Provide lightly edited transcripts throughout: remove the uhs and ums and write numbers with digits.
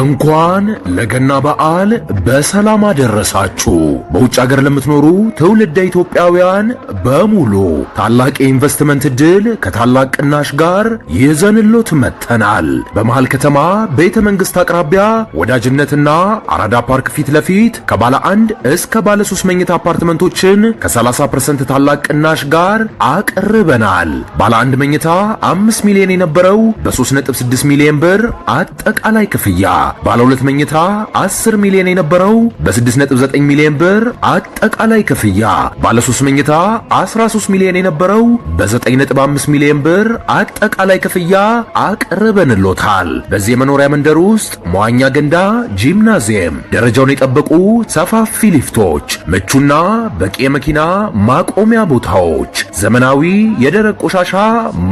እንኳን ለገና በዓል በሰላም አደረሳችሁ። በውጭ ሀገር ለምትኖሩ ትውልደ ኢትዮጵያውያን በሙሉ ታላቅ የኢንቨስትመንት ዕድል ከታላቅ ቅናሽ ጋር ይዘንሎት መጥተናል። በመሃል ከተማ ቤተ መንግስት አቅራቢያ ወዳጅነትና አራዳ ፓርክ ፊት ለፊት ከባለ 1 እስከ ባለ 3 መኝታ አፓርትመንቶችን ከ30% ታላቅ ቅናሽ ጋር አቅርበናል። ባለ 1 መኝታ 5 ሚሊዮን የነበረው በ3.6 ሚሊዮን ብር አጠቃላይ ክፍያ፣ ባለ 2 መኝታ 10 ሚሊዮን የነበረው በ6.9 ሚሊዮን ብር አጠቃላይ ክፍያ፣ ባለ 3 መኝታ 13 ሚሊዮን የነበረው በ9.5 ሚሊዮን ብር አጠቃላይ ክፍያ አቅርበንሎታል። በዚህ የመኖሪያ መንደር ውስጥ መዋኛ ገንዳ፣ ጂምናዚየም፣ ደረጃውን የጠበቁ ሰፋፊ ሊፍቶች፣ ምቹና በቂ የመኪና ማቆሚያ ቦታዎች፣ ዘመናዊ የደረቅ ቆሻሻ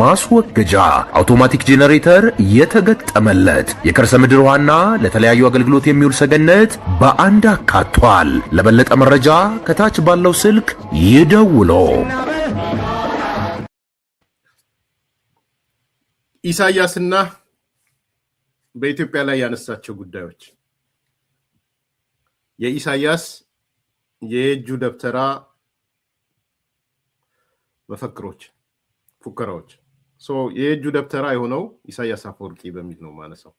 ማስወገጃ፣ አውቶማቲክ ጄኔሬተር የተገጠመለት የከርሰ ምድር ውሃና ለተለያዩ አገልግሎት የሚውል ሰገነት በአንድ አካቷል። ለበለጠ መረጃ ከታች ባለው ስልክ ይደውሉ። ኢሳያስና በኢትዮጵያ ላይ ያነሳቸው ጉዳዮች የኢሳያስ የእጁ ደብተራ መፈክሮች፣ ፉከራዎች የእጁ ደብተራ የሆነው ኢሳያስ አፈወርቂ በሚል ነው ማነሳው።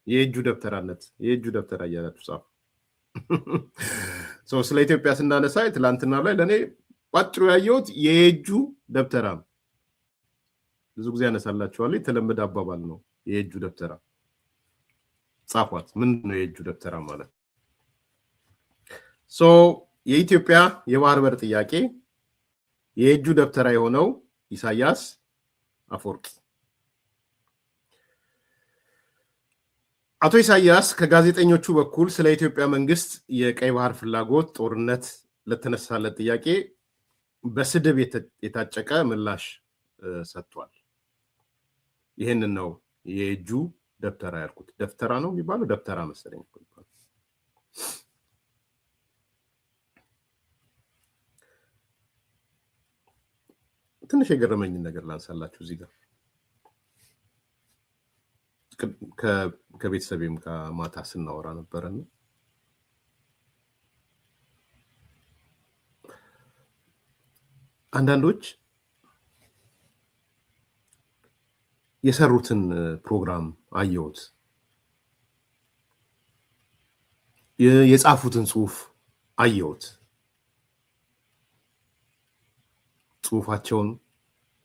የእጁ ደብተራነት የእጁ ደብተራ እያላችሁ ጻፉ። ስለ ኢትዮጵያ ስናነሳ ትላንትና ላይ ለኔ ባጭሩ ያየሁት የእጁ ደብተራ ነው። ብዙ ጊዜ ያነሳላችኋለሁ፣ የተለመደ አባባል ነው። የእጁ ደብተራ ጻፏት። ምንድን ነው የእጁ ደብተራ ማለት? የኢትዮጵያ የባህር በር ጥያቄ የእጁ ደብተራ የሆነው ኢሳያስ አፈወርቂ። አቶ ኢሳያስ ከጋዜጠኞቹ በኩል ስለ ኢትዮጵያ መንግስት የቀይ ባህር ፍላጎት ጦርነት ለተነሳለት ጥያቄ በስድብ የታጨቀ ምላሽ ሰጥቷል። ይህንን ነው የእጁ ደብተራ ያልኩት። ደብተራ ነው የሚባለው? ደብተራ መሰለኝ። ትንሽ የገረመኝን ነገር ላንሳላችሁ እዚህ ጋር ከቤተሰቤም ከማታ ስናወራ ነበረና አንዳንዶች የሰሩትን ፕሮግራም አየሁት፣ የጻፉትን ጽሁፍ አየሁት። ጽሁፋቸውን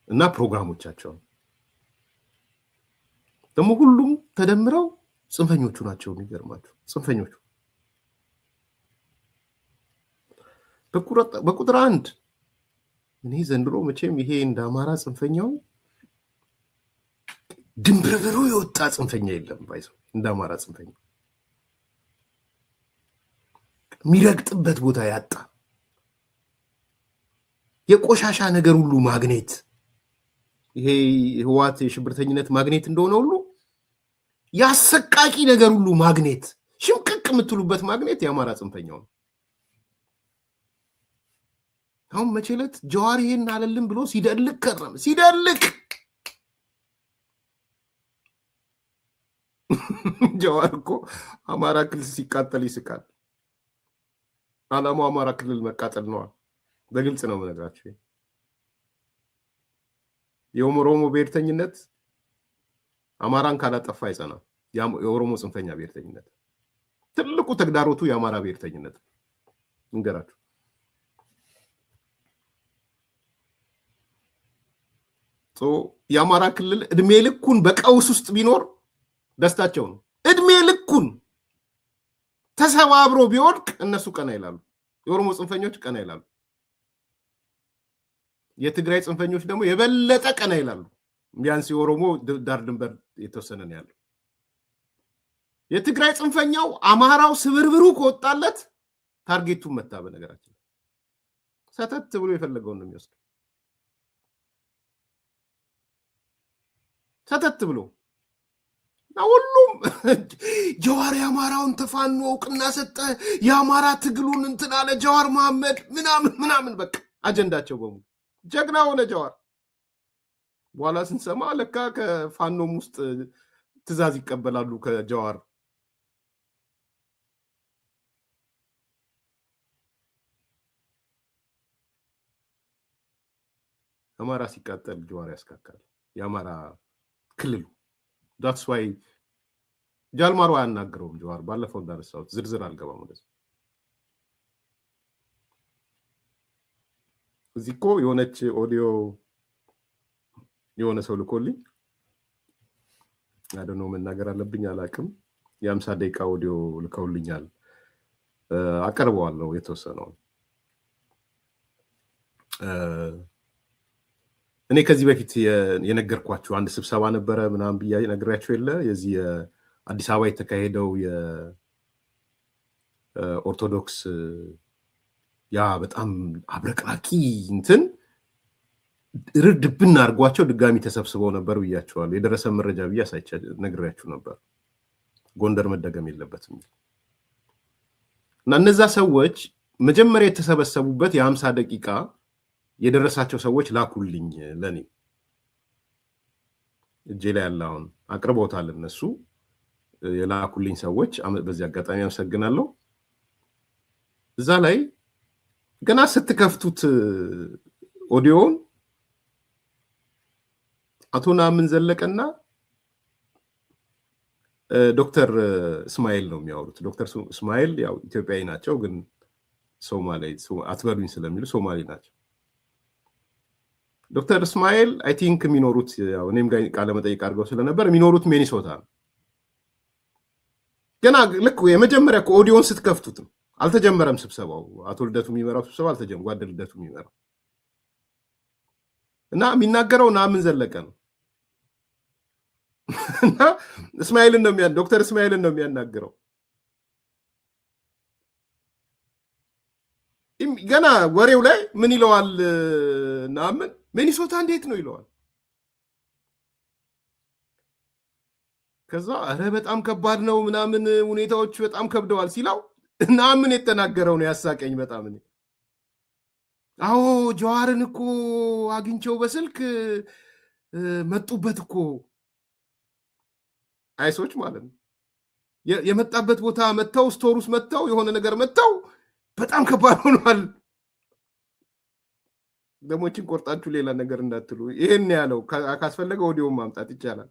እና ፕሮግራሞቻቸውን ደግሞ ሁሉም ተደምረው ጽንፈኞቹ ናቸው። የሚገርማቸው ጽንፈኞቹ በቁጥር 1 እኔ ዘንድሮ መቼም ይሄ እንደ አማራ ጽንፈኛው ድንብርብሩ የወጣ ጽንፈኛ የለም። ባይዘው እንደ አማራ ጽንፈኛው የሚረግጥበት ቦታ ያጣ የቆሻሻ ነገር ሁሉ ማግኔት፣ ይሄ ህዋት የሽብርተኝነት ማግኔት እንደሆነ ሁሉ ያሰቃቂ ነገር ሁሉ ማግኔት፣ ሽምቅቅ የምትሉበት ማግኔት የአማራ ጽንፈኛው ነው። አሁን መቼለት ጀዋር ይሄን አለልን ብሎ ሲደልቅ ከረም። ሲደልቅ ጀዋር እኮ አማራ ክልል ሲቃጠል ይስቃል። አላማው አማራ ክልል መቃጠል ነው። በግልጽ ነው የምነግራችሁ። የኦሮሞ ብሔርተኝነት አማራን ካላጠፋ አይጸናም። የኦሮሞ ጽንፈኛ ብሔርተኝነት ትልቁ ተግዳሮቱ የአማራ ብሔርተኝነት እንገራችሁ። የአማራ ክልል እድሜ ልኩን በቀውስ ውስጥ ቢኖር ደስታቸው ነው። እድሜ ልኩን ተሰባብሮ ቢወድቅ እነሱ ቀና ይላሉ። የኦሮሞ ጽንፈኞች ቀና ይላሉ። የትግራይ ጽንፈኞች ደግሞ የበለጠ ቀና ይላሉ። ቢያንስ የኦሮሞ ዳር ድንበር የተወሰነ ነው ያለው። የትግራይ ጽንፈኛው አማራው ስብርብሩ ከወጣለት ታርጌቱን መታ። በነገራችን ሰተት ብሎ የፈለገውን ነው የሚወስደው። ሰተት ብሎ ሁሉም ጀዋር የአማራውን ተፋኖ እውቅና ሰጠ፣ የአማራ ትግሉን እንትን አለ ጀዋር መሐመድ ምናምን በቃ አጀንዳቸው በሙሉ ጀግና ሆነ ጀዋር። በኋላ ስንሰማ ለካ ከፋኖም ውስጥ ትዕዛዝ ይቀበላሉ ከጀዋር አማራ ሲቃጠል ጀዋር ያስካካል። የአማራ ክልሉ that's why ጃልማሮ አያናግረውም ጀዋር። ባለፈው እንዳነሳሁት ዝርዝር አልገባም ወደዚህ። እዚህ እኮ የሆነች ኦዲዮ የሆነ ሰው ልኮልኝ አይ ዶንት ኖ መናገር አለብኝ አላቅም። የ50 ደቂቃ ኦዲዮ ልከውልኛል። አቀርበዋለሁ የተወሰነው። እኔ ከዚህ በፊት የነገርኳችሁ አንድ ስብሰባ ነበረ ምናምን ብዬ ነግሬያችሁ የለ የዚህ አዲስ አበባ የተካሄደው የኦርቶዶክስ ያ በጣም አብረቅራቂ እንትን ርድብን አድርጓቸው ድጋሚ ተሰብስበው ነበር ብያቸዋለሁ። የደረሰ መረጃ ብዬ ነግሬያችሁ ነበር። ጎንደር መደገም የለበትም እና እነዛ ሰዎች መጀመሪያ የተሰበሰቡበት የ50 ደቂቃ የደረሳቸው ሰዎች ላኩልኝ ለኔ እጄ ላይ ያለውን አቅርቦታል። እነሱ የላኩልኝ ሰዎች በዚህ አጋጣሚ አመሰግናለሁ። እዛ ላይ ገና ስትከፍቱት ኦዲዮውን አቶ ነአምን ዘለቀና ዶክተር እስማኤል ነው የሚያወሩት። ዶክተር እስማኤል ያው ኢትዮጵያዊ ናቸው፣ ግን ሶማሌ አትበሉኝ ስለሚሉ ሶማሌ ናቸው። ዶክተር እስማኤል አይ ቲንክ የሚኖሩት ያው እኔም ጋር ቃለ መጠይቅ አድርገው ስለነበር የሚኖሩት ሚኒሶታ ነው። ገና ልክ የመጀመሪያ ኦዲዮን ስትከፍቱት አልተጀመረም ስብሰባው። አቶ ልደቱ የሚመራው ስብሰባ አልተጀመረም። ጓድ ልደቱ የሚመራው እና የሚናገረው ነአምን ዘለቀ ነው እና እስማኤልን ነው ዶክተር እስማኤልን ነው የሚያናገረው። ገና ወሬው ላይ ምን ይለዋል ነአምን? ሚኒሶታ እንዴት ነው ይለዋል። ከዛ አረ በጣም ከባድ ነው ምናምን ሁኔታዎች በጣም ከብደዋል ሲላው ነአምን የተናገረው ነው ያሳቀኝ በጣም። እኔ አዎ ጀዋርን እኮ አግኝቸው በስልክ መጡበት እኮ አይሶች ማለት ነው። የመጣበት ቦታ መተው ስቶሩስ መተው የሆነ ነገር መተው በጣም ከባድ ሆኗል። ደሞችን ቆርጣችሁ ሌላ ነገር እንዳትሉ። ይሄን ያለው ካስፈለገ ኦዲዮን ማምጣት ይቻላል።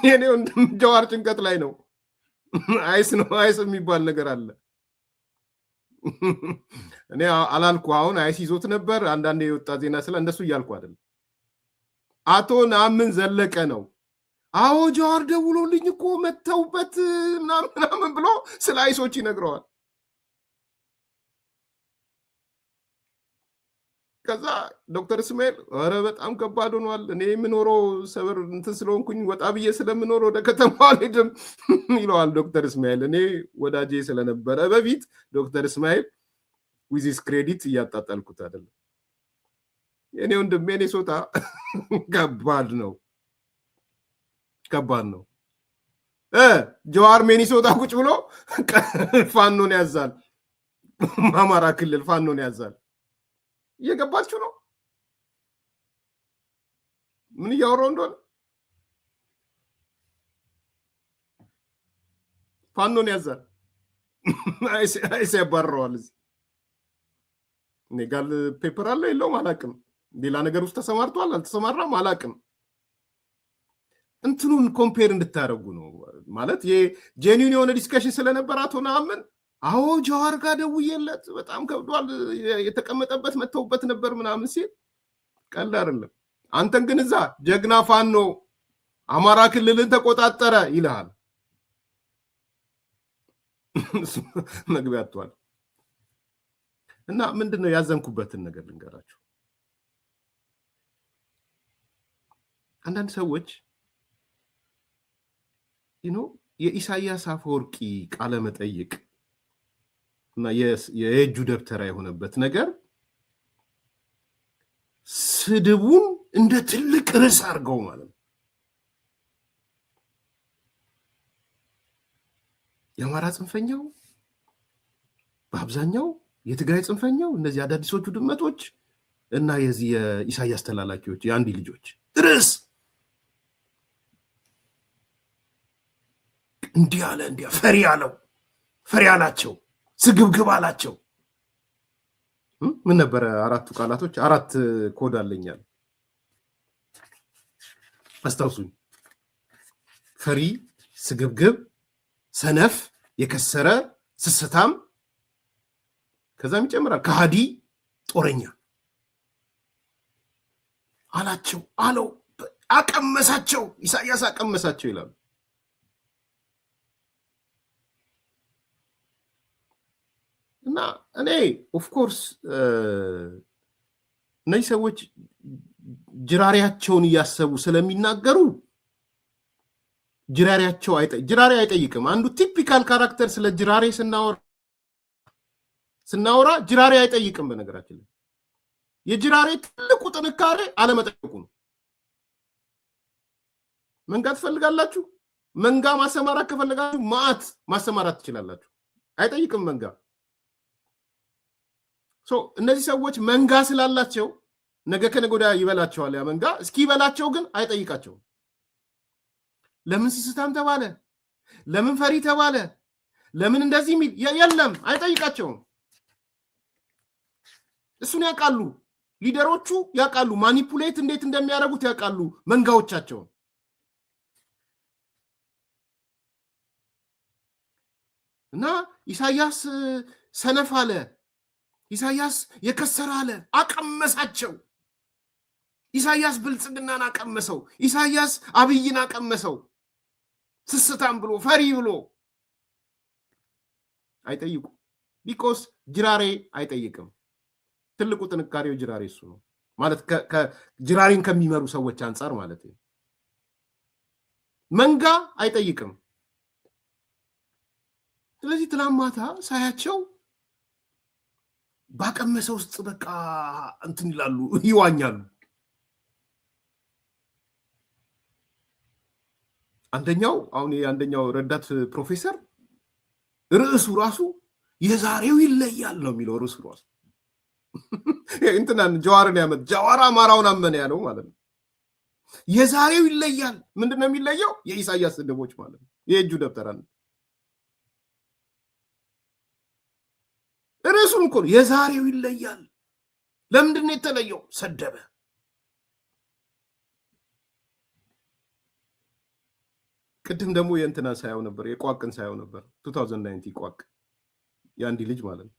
የኔ ወንድም ጀዋር ጭንቀት ላይ ነው። አይስ ነው አይስ የሚባል ነገር አለ። እኔ አላልኩ አሁን አይስ ይዞት ነበር አንዳንዴ የወጣ ዜና ስለ እንደሱ እያልኩ አይደለም። አቶ ነአምን ዘለቀ ነው አዎ ጀዋር ደውሎልኝ እኮ መተውበት ምናምን ብሎ ስለ አይሶች ይነግረዋል። ከዛ ዶክተር እስማኤል አረ በጣም ከባድ ሆኗል፣ እኔ የምኖረው ሰበር እንትን ስለሆንኩኝ ወጣ ብዬ ስለምኖር ወደ ከተማው አልሄድም ይለዋል ዶክተር እስማኤል። እኔ ወዳጄ ስለነበረ በፊት ዶክተር እስማኤል ዊዚስ ክሬዲት እያጣጣልኩት አይደለም። የኔ ወንድም ሚኒሶታ ከባድ ነው። ጀዋር ሚኒሶታ ቁጭ ብሎ ፋኖን ያዛል። አማራ ክልል ፋኖን ያዛል። እየገባችሁ ነው ምን እያወራው እንደሆነ? ፋኖን ያዛል። አይስ ያባረዋል። እዚህ ኔጋል ፔፐር አለ የለውም አላቅም። ሌላ ነገር ውስጥ ተሰማርቷል አልተሰማራም አላቅም። እንትኑን ኮምፔር እንድታደርጉ ነው ማለት የጄኒን የሆነ ዲስከሽን ስለነበር አቶ ነአምን አዎ ጀዋር ጋር ደውዬለት በጣም ከብዷል፣ የተቀመጠበት መተውበት ነበር ምናምን ሲል ቀልድ አይደለም። አንተን ግን እዛ ጀግና ፋኖ አማራ ክልልን ተቆጣጠረ ይልሃል። መግቢያ አጥቷል። እና ምንድነው ያዘንኩበትን ነገር ልንገራችሁ። አንዳንድ ሰዎች የኢሳያስ አፈወርቂ ቃለ መጠይቅ እና የእጁ ደብተራ የሆነበት ነገር ስድቡን እንደ ትልቅ ርዕስ አድርገው ማለት ነው። የአማራ ጽንፈኛው በአብዛኛው የትግራይ ጽንፈኛው እነዚህ አዳዲሶቹ ድመቶች እና የዚህ የኢሳያስ ተላላኪዎች የአንዲ ልጆች ርዕስ እንዲህ አለ እንዲያ ፈሪ አላቸው፣ ስግብግብ አላቸው። ምን ነበር አራቱ ቃላቶች? አራት ኮድ አለኛል አስታውሱኝ። ፈሪ፣ ስግብግብ፣ ሰነፍ፣ የከሰረ፣ ስስታም፣ ከዛም ይጨምራል ከሃዲ፣ ጦረኛ አላቸው አለው። አቀመሳቸው፣ ኢሳያስ አቀመሳቸው ይላሉ። እና እኔ ኦፍኮርስ እነዚህ ሰዎች ጅራሪያቸውን እያሰቡ ስለሚናገሩ ጅራሪ አይጠይቅም። አንዱ ቲፒካል ካራክተር ስለ ጅራሬ ስናወራ ጅራሬ አይጠይቅም። በነገራችን ላይ የጅራሬ ትልቁ ጥንካሬ አለመጠየቁ ነው። መንጋ ትፈልጋላችሁ? መንጋ ማሰማራት ከፈለጋችሁ ማአት ማሰማራት ትችላላችሁ። አይጠይቅም መንጋ። እነዚህ ሰዎች መንጋ ስላላቸው ነገ ከነገ ወዲያ ይበላቸዋል። ያ መንጋ እስኪበላቸው ግን አይጠይቃቸውም። ለምን ስስታም ተባለ? ለምን ፈሪ ተባለ? ለምን እንደዚህ የሚል የለም፣ አይጠይቃቸውም። እሱን ያውቃሉ፣ ሊደሮቹ ያውቃሉ፣ ማኒፑሌት እንዴት እንደሚያደርጉት ያውቃሉ መንጋዎቻቸውን። እና ኢሳያስ ሰነፍ አለ፣ ኢሳያስ የከሰረ አለ፣ አቀመሳቸው። ኢሳያስ ብልጽግናን አቀመሰው፣ ኢሳያስ አብይን አቀመሰው። ስስታም ብሎ ፈሪ ብሎ አይጠይቁ። ቢኮስ ጅራሬ አይጠይቅም። ትልቁ ጥንካሬው ጅራሬ እሱ ነው ማለት ጅራሬን ከሚመሩ ሰዎች አንጻር ማለት ነው። መንጋ አይጠይቅም። ስለዚህ ትናንት ማታ ሳያቸው ባቀመሰ ውስጥ በቃ እንትን ይላሉ፣ ይዋኛሉ። አንደኛው ረዳት ፕሮፌሰር ርዕሱ ራሱ የዛሬው ይለያል ነው የሚለው። ርዕሱ ራሱ እንትናን ጀዋርን ያመት ጀዋር አማራውን አመነ ያለው ማለት ነው። የዛሬው ይለያል። ምንድነው የሚለየው? የኢሳያስ ስድቦች ማለት ነው። የእጁ ደብተራ ነው። ርዕሱም እኮ የዛሬው ይለያል። ለምንድን ነው የተለየው? ሰደበ። ቅድም ደግሞ የእንትናን ሳያው ነበር፣ የቋቅን ሳያው ነበር። 2019 ቋቅ የአንዲ ልጅ ማለት ነው።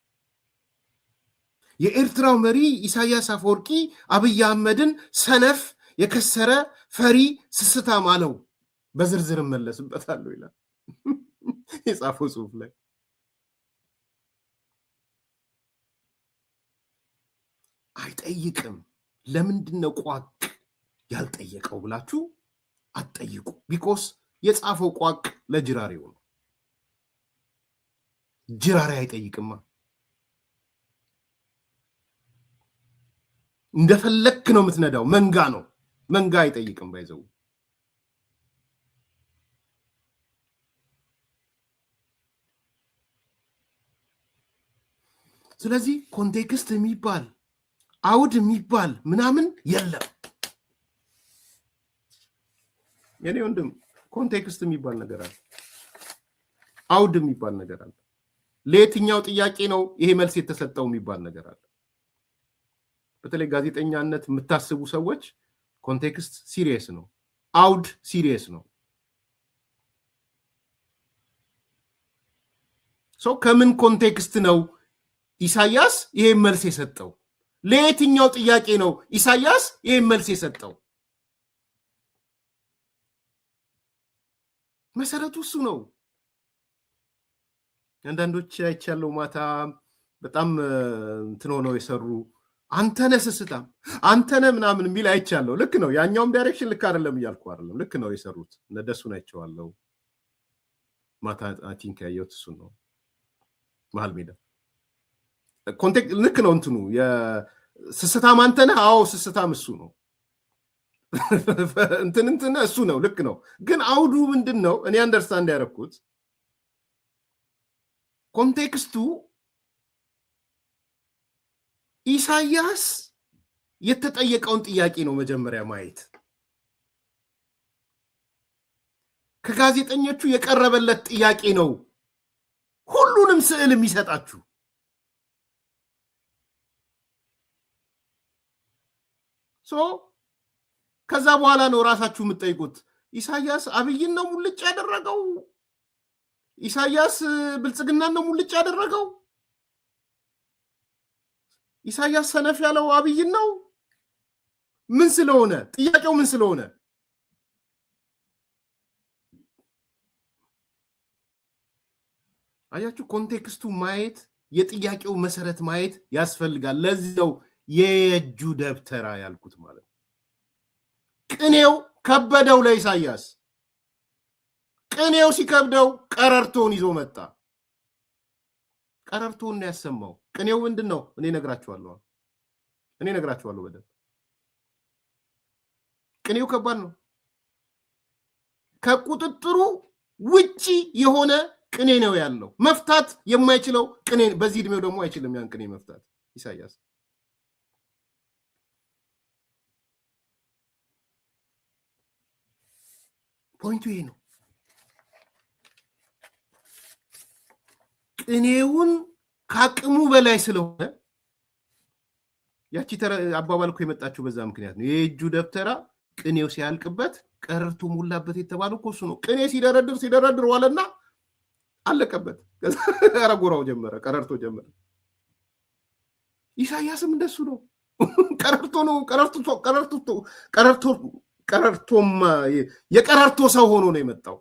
የኤርትራው መሪ ኢሳያስ አፈወርቂ አብይ አህመድን ሰነፍ፣ የከሰረ፣ ፈሪ፣ ስስታም አለው። በዝርዝር መለስበታለሁ ይላል የጻፈው ጽሁፍ ላይ። አይጠይቅም። ለምንድን ነው ቋቅ ያልጠየቀው ብላችሁ አትጠይቁ። ቢኮስ የጻፈው ቋቅ ለጅራሬው ነው። ጅራሬ አይጠይቅማ። እንደፈለክ ነው የምትነዳው። መንጋ ነው። መንጋ አይጠይቅም። ባይዘው ስለዚህ ኮንቴክስት የሚባል አውድ የሚባል ምናምን የለም። የኔ ወንድም ኮንቴክስት የሚባል ነገር አለ፣ አውድ የሚባል ነገር አለ። ለየትኛው ጥያቄ ነው ይሄ መልስ የተሰጠው የሚባል ነገር አለ። በተለይ ጋዜጠኛነት የምታስቡ ሰዎች ኮንቴክስት ሲሪየስ ነው፣ አውድ ሲሪየስ ነው። ከምን ኮንቴክስት ነው ኢሳያስ ይሄን መልስ የሰጠው? ለየትኛው ጥያቄ ነው ኢሳያስ ይሄን መልስ የሰጠው? መሰረቱ እሱ ነው። አንዳንዶች አይቻለው ማታ በጣም እንትን ሆነው የሰሩ አንተነህ ስስታም አንተነህ ምናምን የሚል አይቻለው። ልክ ነው። ያኛውም ዳይሬክሽን ልክ አይደለም እያልኩ አይደለም። ልክ ነው የሰሩት። እነደሱን አይቼዋለሁ ማታ። አይ ቲንክ ያየሁት እሱን ነው መሀል ሜዳ። ኮንቴክስት ልክ ነው። እንትኑ የስስታም አንተነህ፣ አዎ ስስታም እሱ ነው። እንትን እሱ ነው። ልክ ነው። ግን አውዱ ምንድን ነው? እኔ አንደርስታንድ ያደረኩት ኮንቴክስቱ ኢሳያስ የተጠየቀውን ጥያቄ ነው መጀመሪያ ማየት። ከጋዜጠኞቹ የቀረበለት ጥያቄ ነው ሁሉንም ስዕል የሚሰጣችሁ። ከዛ በኋላ ነው ራሳችሁ የምትጠይቁት ኢሳያስ አብይን ነው ሙልጭ ያደረገው? ኢሳያስ ብልጽግናን ነው ሙልጭ ያደረገው? ኢሳያስ ሰነፍ ያለው አብይን ነው? ምን ስለሆነ? ጥያቄው ምን ስለሆነ? አያችሁ፣ ኮንቴክስቱ ማየት የጥያቄው መሰረት ማየት ያስፈልጋል። ለዚያው የእጁ ደብተራ ያልኩት ማለት ነው። ቅኔው ከበደው ለኢሳያስ። ቅኔው ሲከብደው ቀረርቶን ይዞ መጣ። ቀረርቶን ነው ያሰማው። ቅኔው ምንድን ነው? እኔ እነግራችኋለሁ በደንብ። ቅኔው ከባድ ነው። ከቁጥጥሩ ውጪ የሆነ ቅኔ ነው ያለው። መፍታት የማይችለው ቅኔ፣ በዚህ እድሜው ደግሞ አይችልም ያን ቅኔ መፍታት ኢሳያስ። ፖይንቱ ይሄ ነው። ቅኔውን ከአቅሙ በላይ ስለሆነ ያቺ አባባል እኮ የመጣችው በዛ ምክንያት ነው። የእጁ ደብተራ ቅኔው ሲያልቅበት ቀረርቶ ሞላበት የተባለው እኮ እሱ ነው። ቅኔ ሲደረድር ዋለና አለቀበት። ረጎራው ጀመረ፣ ቀረርቶ ጀመረ። ኢሳያስም እንደሱ ነው። ቀረርቶ ነው። ቀረርቶም የቀረርቶ ሰው ሆኖ ነው የመጣው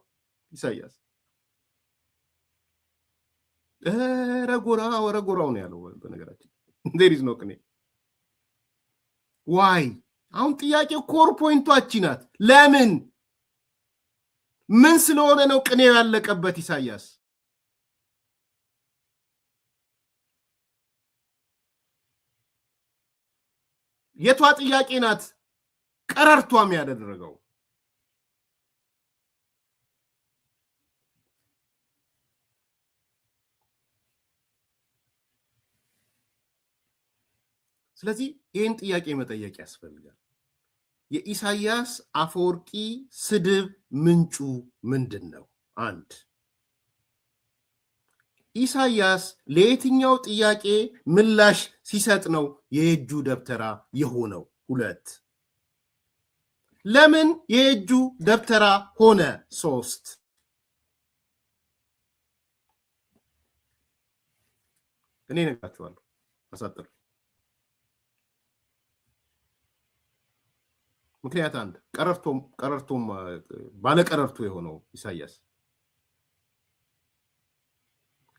ኢሳያስ። ረጎራው ነው ያለው። በነገራችን ዜር ኢዝ ኖ ቅኔ ዋይ። አሁን ጥያቄው ኮር ፖይንቷች ናት። ለምን ምን ስለሆነ ነው ቅኔው ያለቀበት ኢሳያስ? የቷ ጥያቄ ናት ቀረርቷም ያደረገው? ስለዚህ ይህን ጥያቄ መጠየቅ ያስፈልጋል። የኢሳያስ አፈወርቂ ስድብ ምንጩ ምንድን ነው? አንድ፣ ኢሳያስ ለየትኛው ጥያቄ ምላሽ ሲሰጥ ነው የእጁ ደብተራ የሆነው? ሁለት፣ ለምን የእጁ ደብተራ ሆነ? ሶስት፣ እኔ እነግራችኋለሁ። አሳጥር። ምክንያት አንድ፣ ቀረርቶም ባለቀረርቶ የሆነው ኢሳያስ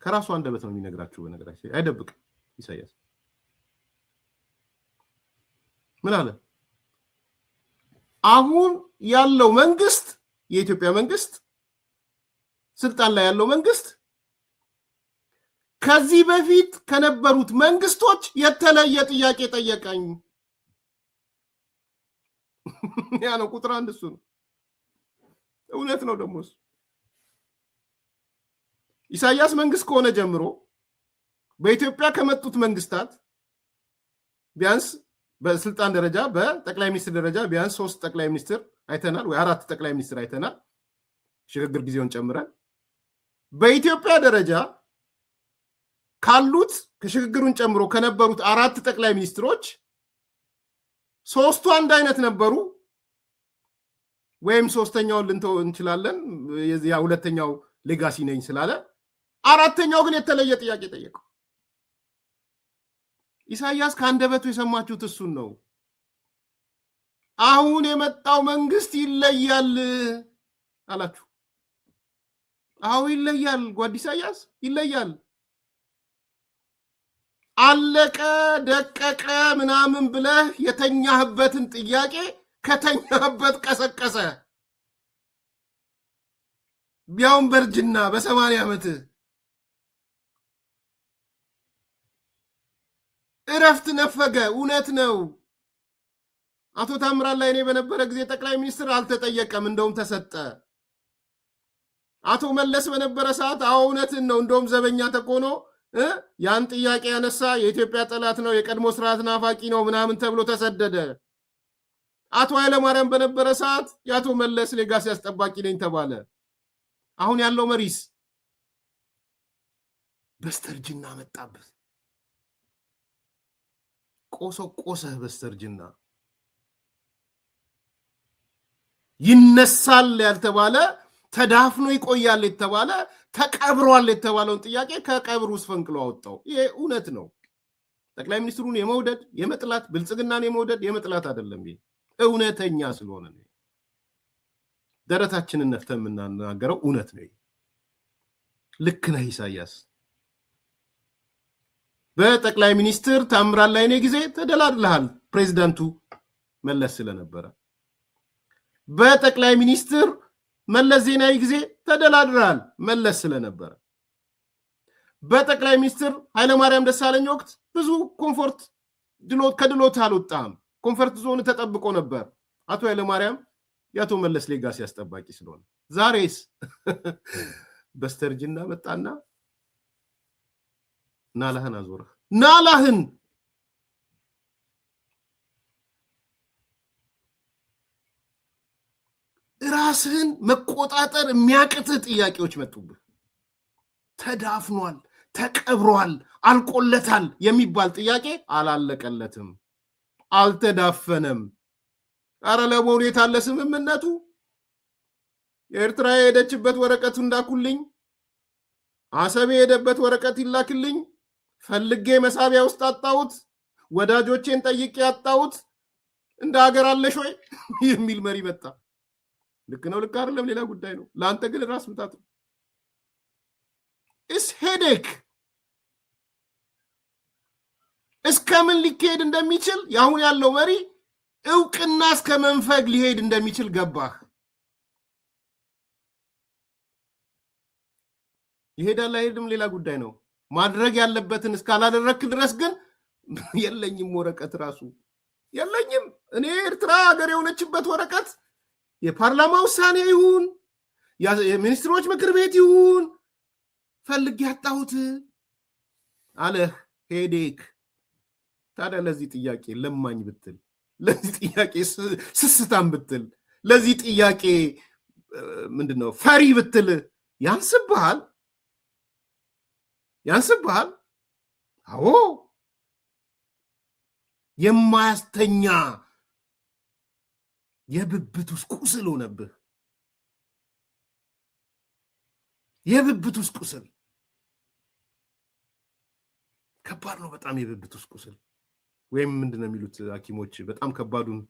ከራሱ አንደበት ነው የሚነግራችሁ። በነገራችን አይደብቅም። ኢሳያስ ምን አለ? አሁን ያለው መንግስት፣ የኢትዮጵያ መንግስት፣ ስልጣን ላይ ያለው መንግስት ከዚህ በፊት ከነበሩት መንግስቶች የተለየ ጥያቄ ጠየቀኝ። ያ ነው ቁጥር አንድ፣ እሱ ነው። እውነት ነው ደግሞ እሱ። ኢሳያስ መንግስት ከሆነ ጀምሮ በኢትዮጵያ ከመጡት መንግስታት ቢያንስ በስልጣን ደረጃ በጠቅላይ ሚኒስትር ደረጃ ቢያንስ 3 ጠቅላይ ሚኒስትር አይተናል፣ ወይ 4 ጠቅላይ ሚኒስትር አይተናል፣ ሽግግር ጊዜውን ጨምረን። በኢትዮጵያ ደረጃ ካሉት ከሽግግሩን ጨምሮ ከነበሩት 4 ጠቅላይ ሚኒስትሮች 3ቱ አንድ አይነት ነበሩ፣ ወይም 3ኛውን ልንተው እንችላለን፣ ያ ሁለተኛው ሌጋሲ ነኝ ስላለ። 4ኛው ግን የተለየ ጥያቄ ጠየቀው። ኢሳያስ ከአንደበቱ የሰማችሁት እሱን ነው። አሁን የመጣው መንግስት ይለያል አላችሁ። አዎ ይለያል፣ ጓድ ኢሳያስ ይለያል። አለቀ ደቀቀ ምናምን ብለህ የተኛህበትን ጥያቄ ከተኛህበት ቀሰቀሰ። ቢያውን በርጅና በ80 ዓመት እረፍት ነፈገ። እውነት ነው። አቶ ታምራት ላይ እኔ በነበረ ጊዜ ጠቅላይ ሚኒስትር አልተጠየቀም፣ እንደውም ተሰጠ። አቶ መለስ በነበረ ሰዓት እውነትን ነው፣ እንደውም ዘበኛ ተኮኖ ያን ጥያቄ ያነሳ የኢትዮጵያ ጠላት ነው፣ የቀድሞ ስርዓት ናፋቂ ነው ምናምን ተብሎ ተሰደደ። አቶ ኃይለማርያም በነበረ ሰዓት የአቶ መለስ ሌጋሲ አስጠባቂ ነኝ ተባለ። አሁን ያለው መሪስ በስተርጅና መጣበት። ቆሰህ በስተርጅና ይነሳል ያልተባለ ተዳፍኖ ይቆያል የተባለ ተቀብሯል የተባለውን ጥያቄ ከቀብር ውስጥ ፈንቅሎ አወጣው። ይሄ እውነት ነው። ጠቅላይ ሚኒስትሩን የመውደድ የመጥላት ብልጽግናን የመውደድ የመጥላት አይደለም። ይሄ እውነተኛ ስለሆነ ነው። ደረታችንን ነፍተን የምናናገረው እውነት ነው። ልክ ነህ ኢሳያስ። በጠቅላይ ሚኒስትር ታምራት ላይኔ ጊዜ ተደላድለሃል፣ ፕሬዚዳንቱ መለስ ስለነበረ። በጠቅላይ ሚኒስትር መለስ ዜናዊ ጊዜ ተደላድለሃል፣ መለስ ስለነበረ። በጠቅላይ ሚኒስትር ኃይለማርያም ደሳለኝ ወቅት ብዙ ኮምፎርት ከድሎት አልወጣም። ኮምፎርት ዞን ተጠብቆ ነበር። አቶ ኃይለማርያም የአቶ መለስ ሌጋሲ አስጠባቂ ስለሆነ። ዛሬስ በስተርጅና መጣና ናላህን አዞረህ። ናላህን ራስህን መቆጣጠር የሚያቅትህ ጥያቄዎች መጡብህ። ተዳፍኗል፣ ተቀብሯል፣ አልቆለታል የሚባል ጥያቄ አላለቀለትም፣ አልተዳፈነም። አረ ለመሆኑ የታለ ስምምነቱ? ኤርትራ የሄደችበት ወረቀቱ እንዳኩልኝ፣ አሰብ የሄደበት ወረቀት ይላክልኝ፣ ፈልጌ መሳቢያ ውስጥ አጣሁት፣ ወዳጆቼን ጠይቄ አጣሁት፣ እንደ ሀገር አለሽ ወይ የሚል መሪ መጣ። ልክ ነው ልክ አይደለም ሌላ ጉዳይ ነው። ለአንተ ግን ራስ ምታት ነው። ኢስ ሄዴክ እስከምን ሊካሄድ እንደሚችል ያሁን ያለው መሪ እውቅና እስከ መንፈግ ሊሄድ እንደሚችል ገባህ። ይሄዳል አይሄድም ሌላ ጉዳይ ነው። ማድረግ ያለበትን እስካላደረክ ድረስ ግን የለኝም ወረቀት ራሱ የለኝም። እኔ ኤርትራ ሀገር የሆነችበት ወረቀት የፓርላማ ውሳኔ ይሁን የሚኒስትሮች ምክር ቤት ይሁን ፈልግ ያጣሁት አለህ። ሄዴክ ታዲያ ለዚህ ጥያቄ ለማኝ ብትል፣ ለዚህ ጥያቄ ስስታም ብትል፣ ለዚህ ጥያቄ ምንድነው ፈሪ ብትል ያንስብሃል? ያንስብሃል? አዎ የማያስተኛ የብብት ውስጥ ቁስል ሆነብህ። የብብት ውስጥ ቁስል ከባድ ነው በጣም። የብብት ውስጥ ቁስል ወይም ምንድነው የሚሉት ሐኪሞች በጣም ከባዱን፣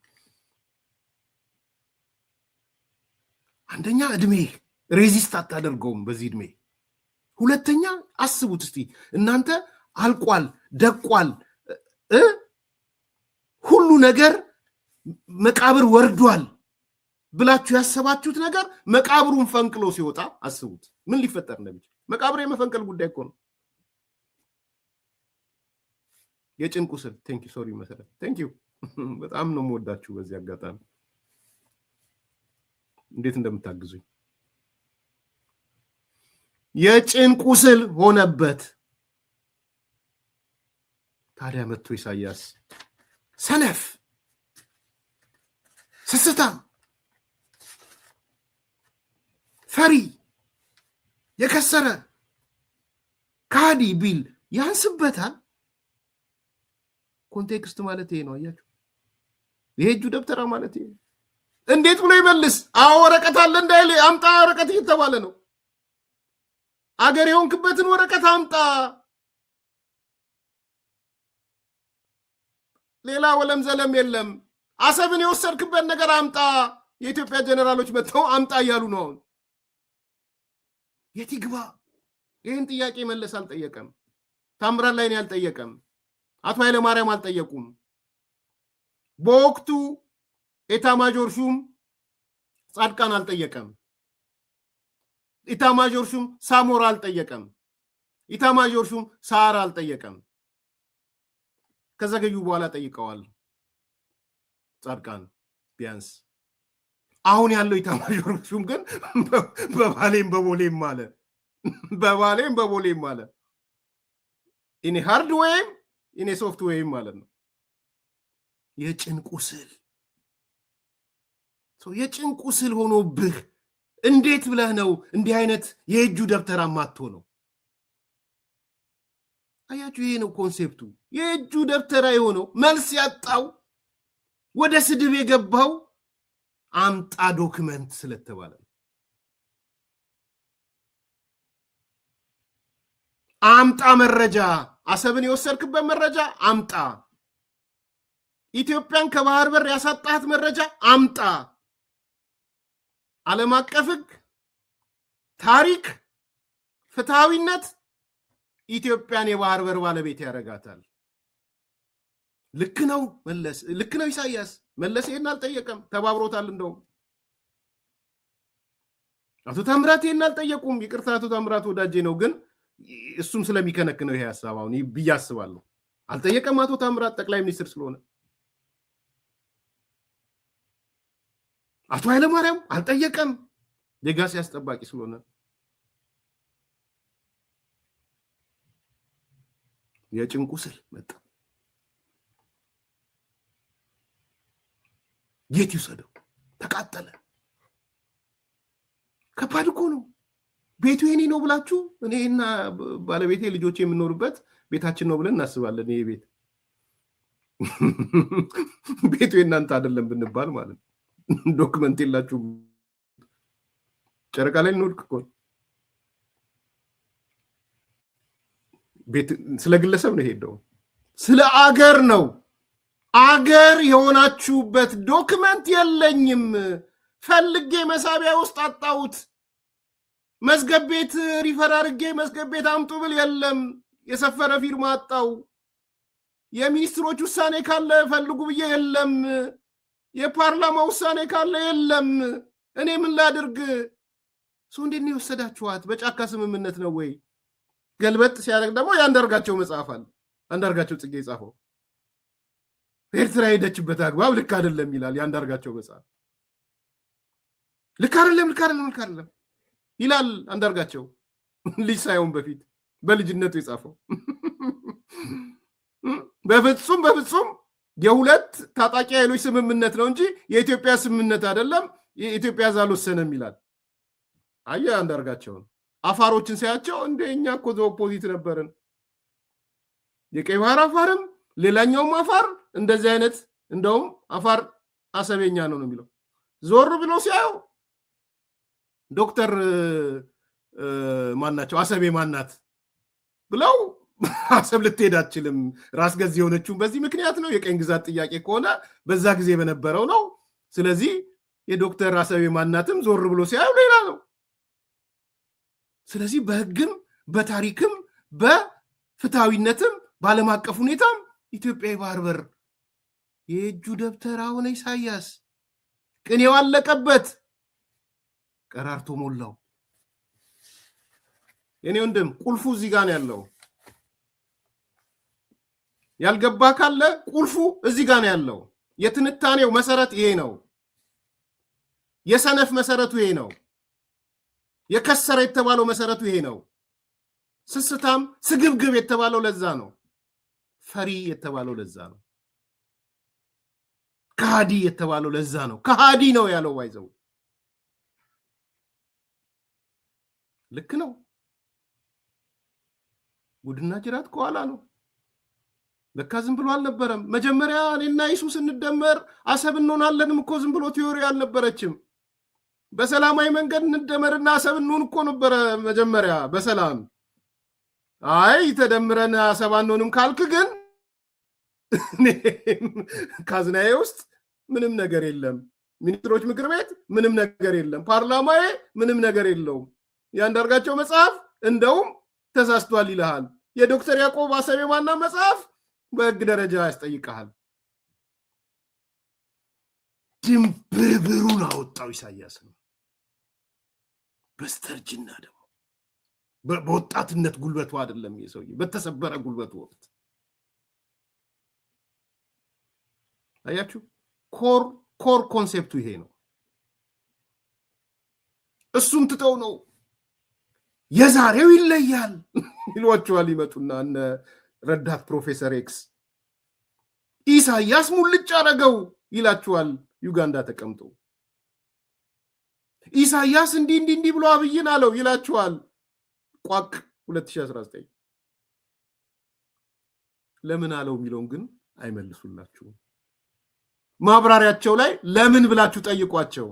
አንደኛ እድሜ ሬዚስት አታደርገውም በዚህ እድሜ። ሁለተኛ አስቡት እስቲ እናንተ አልቋል፣ ደቋል፣ ሁሉ ነገር መቃብር ወርዷል ብላችሁ ያሰባችሁት ነገር መቃብሩን ፈንቅሎ ሲወጣ አስቡት ምን ሊፈጠር እንደሚችል። መቃብር የመፈንቀል ጉዳይ እኮ ነው። የጭን ቁስል ቴንክ ዩ ሶሪ መሰረት ቴንክ ዩ በጣም ነው የምወዳችሁ። በዚህ አጋጣሚ እንዴት እንደምታግዙኝ። የጭን ቁስል ሆነበት። ታዲያ መጥቶ ኢሳያስ ሰነፍ፣ ስስታም፣ ፈሪ፣ የከሰረ ካዲ ቢል ያንስበታል። ኮንቴክስት ማለት ይሄ ነው። አያችሁ፣ ይሄ እጁ ደብተራ ማለት ይሄ። እንዴት ብሎ ይመልስ? አዎ ወረቀት አለ እንዳይል አምጣ ወረቀት እየተባለ ነው። አገር የሆንክበትን ወረቀት አምጣ። ሌላ ወለም ዘለም የለም። አሰብን የወሰድክበት ነገር አምጣ። የኢትዮጵያ ጀነራሎች መጥተው አምጣ እያሉ ነው። አሁን የት ይግባ? ይህን ጥያቄ መለስ አልጠየቀም። ታምራት ላይኔ አልጠየቀም። አቶ ኃይለማርያም አልጠየቁም። በወቅቱ ኤታማዦር ሹም ጻድቃን አልጠየቀም። ኢታማዦር ሹም ሳሞራ አልጠየቀም። ኢታማዦር ሹም ሳራ አልጠየቀም። ከዘገዩ በኋላ ጠይቀዋል ጻድቃን ቢያንስ። አሁን ያለው ኢታማዦር ሹም ግን በባሌም በቦሌም አለ። በባሌም በቦሌም አለ። ኢኔ ሃርድ ወይም ኢኔ ሶፍት ወይም ማለት ነው። የጭን ቁስል የጭን ቁስል ሆኖብህ እንዴት ብለህ ነው እንዲህ አይነት የእጁ ደብተራ ማጥቶ ነው? አያችሁ፣ ይሄ ነው ኮንሴፕቱ። የእጁ ደብተራ የሆነው መልስ ያጣው ወደ ስድብ የገባው አምጣ ዶክመንት ስለተባለ አምጣ መረጃ፣ አሰብን የወሰድክበት መረጃ አምጣ፣ ኢትዮጵያን ከባህር በር ያሳጣት መረጃ አምጣ። ዓለም አቀፍ ሕግ፣ ታሪክ፣ ፍትሃዊነት ኢትዮጵያን የባህር በር ባለቤት ያደርጋታል። ልክ ነው መለስ፣ ልክ ነው ኢሳያስ። መለስ ይሄን አልጠየቀም፣ ተባብሮታል። እንደውም አቶ ታምራት ይሄን አልጠየቁም። ይቅርታ አቶ ታምራት ወዳጄ ነው፣ ግን እሱም ስለሚከነክነው ይሄ ሐሳብ አሁን ብዬ አስባለሁ። አልጠየቀም አቶ ታምራት ጠቅላይ ሚኒስትር ስለሆነ። አቶ ኃይለማርያም አልጠየቀም ሌጋሲ አስጠባቂ ስለሆነ። የጭንቁ ስል መጣ። የት ይውሰደው? ተቃጠለ። ከባድ እኮ ነው። ቤቱ የኔ ነው ብላችሁ እኔና ባለቤቴ ልጆች የምንኖርበት ቤታችን ነው ብለን እናስባለን። ይሄ ቤት ቤቱ የእናንተ አይደለም ብንባል ማለት ነው። ዶክመንት የላችሁም። ጨረቃ ላይ እንወድቅ እኮ። ቤት ስለ ግለሰብ ነው ሄደው፣ ስለ አገር ነው። አገር የሆናችሁበት ዶክመንት የለኝም። ፈልጌ መሳቢያ ውስጥ አጣሁት። መዝገብ ቤት ሪፈር አድርጌ መዝገብ ቤት አምጡ ብል የለም። የሰፈረ ፊርማ አጣው። የሚኒስትሮች ውሳኔ ካለ ፈልጉ ብዬ የለም። የፓርላማ ውሳኔ ካለ የለም። እኔ ምን ላድርግ? ሰው እንዴት ነው የወሰዳችኋት? በጫካ ስምምነት ነው ወይ? ገልበጥ ሲያደርግ ደግሞ የአንዳርጋቸው መጽሐፍ አለ። አንዳርጋቸው ጽጌ የጻፈው ኤርትራ ሄደችበት አግባብ ልክ አይደለም ይላል የአንዳርጋቸው መጽሐፍ። ልክ አይደለም ይላል አንዳርጋቸው፣ ልጅ ሳይሆን በፊት በልጅነቱ የጻፈው። በፍጹም የሁለት ታጣቂ ኃይሎች ስምምነት ነው እንጂ የኢትዮጵያ ስምምነት አይደለም፣ የኢትዮጵያ ሕዝብ አልወሰነም ይላል። አየህ አንዳርጋቸውን። አፋሮችን ሳያቸው እንደ እኛ እኮ ኦፖዚት ነበርን። የቀይ ባህር አፋርም ሌላኛውም አፋር እንደዚህ አይነት፣ እንደውም አፋር አሰበኛ ነው የሚለው። ዞር ብሎ ሲያየው ዶክተር ማናቸው አሰቤ ማናት ብለው አሰብ ልትሄድ አትችልም፣ ራስ ገዝ የሆነችውን በዚህ ምክንያት ነው። የቀኝ ግዛት ጥያቄ ከሆነ በዛ ጊዜ በነበረው ነው። ስለዚህ የዶክተር አሰቤ ማናትም ዞር ብሎ ሲያየው ሌላ ነው። ስለዚህ በህግም በታሪክም በፍትሃዊነትም በዓለም አቀፍ ሁኔታም ኢትዮጵያ የባህር በር የእጁ ደብተር ሆነ። ኢሳያስ ቅኔው አለቀበት፣ ቀራርቶ ሞላው። የኔ ወንድም ቁልፉ እዚህ ጋር ነው ያለው። ያልገባ ካለ ቁልፉ እዚህ ጋር ነው ያለው። የትንታኔው መሰረት ይሄ ነው። የሰነፍ መሰረቱ ይሄ ነው። የከሰረ የተባለው መሰረቱ ይሄ ነው። ስስታም ስግብግብ የተባለው ለዛ ነው። ፈሪ የተባለው ለዛ ነው። ከሃዲ የተባለው ለዛ ነው። ከሃዲ ነው ያለው ዋይዘው። ልክ ነው። ጉድና ጅራት ከኋላ ነው። ለካ ዝም ብሎ አልነበረም። መጀመሪያ እኔና ኢሱ ስንደመር አሰብ እንሆናለንም እኮ ዝም ብሎ ቲዮሪ አልነበረችም። በሰላማዊ መንገድ እንደመርና አሰብ እንሆን እኮ ነበረ መጀመሪያ በሰላም። አይ ተደምረን አሰብ አንሆንም ካልክ ግን ካዝናዬ ውስጥ ምንም ነገር የለም፣ ሚኒስትሮች ምክር ቤት ምንም ነገር የለም፣ ፓርላማዬ ምንም ነገር የለውም። የአንዳርጋቸው መጽሐፍ እንደውም ተሳስቷል ይልሃል። የዶክተር ያዕቆብ አሰቤ ማና መጽሐፍ በህግ ደረጃ ያስጠይቀሃል። ድንብርብሩን አወጣው ኢሳያስ ነው። በስተርጅና ደግሞ በወጣትነት ጉልበቱ አይደለም የሰውዬ፣ በተሰበረ ጉልበቱ ወቅት አያችሁ። ኮር ኮንሴፕቱ ይሄ ነው። እሱም ትተው ነው የዛሬው ይለያል ይሏቸዋል። ይመጡና እነ ረዳት ፕሮፌሰር ኤክስ ኢሳያስ ሙልጭ አረገው ይላችኋል። ዩጋንዳ ተቀምጦ ኢሳያስ እንዲህ ብሎ አብይን አለው ይላችኋል። ቋቅ 2019 ለምን አለው የሚለውን ግን አይመልሱላችሁም። ማብራሪያቸው ላይ ለምን ብላችሁ ጠይቋቸው።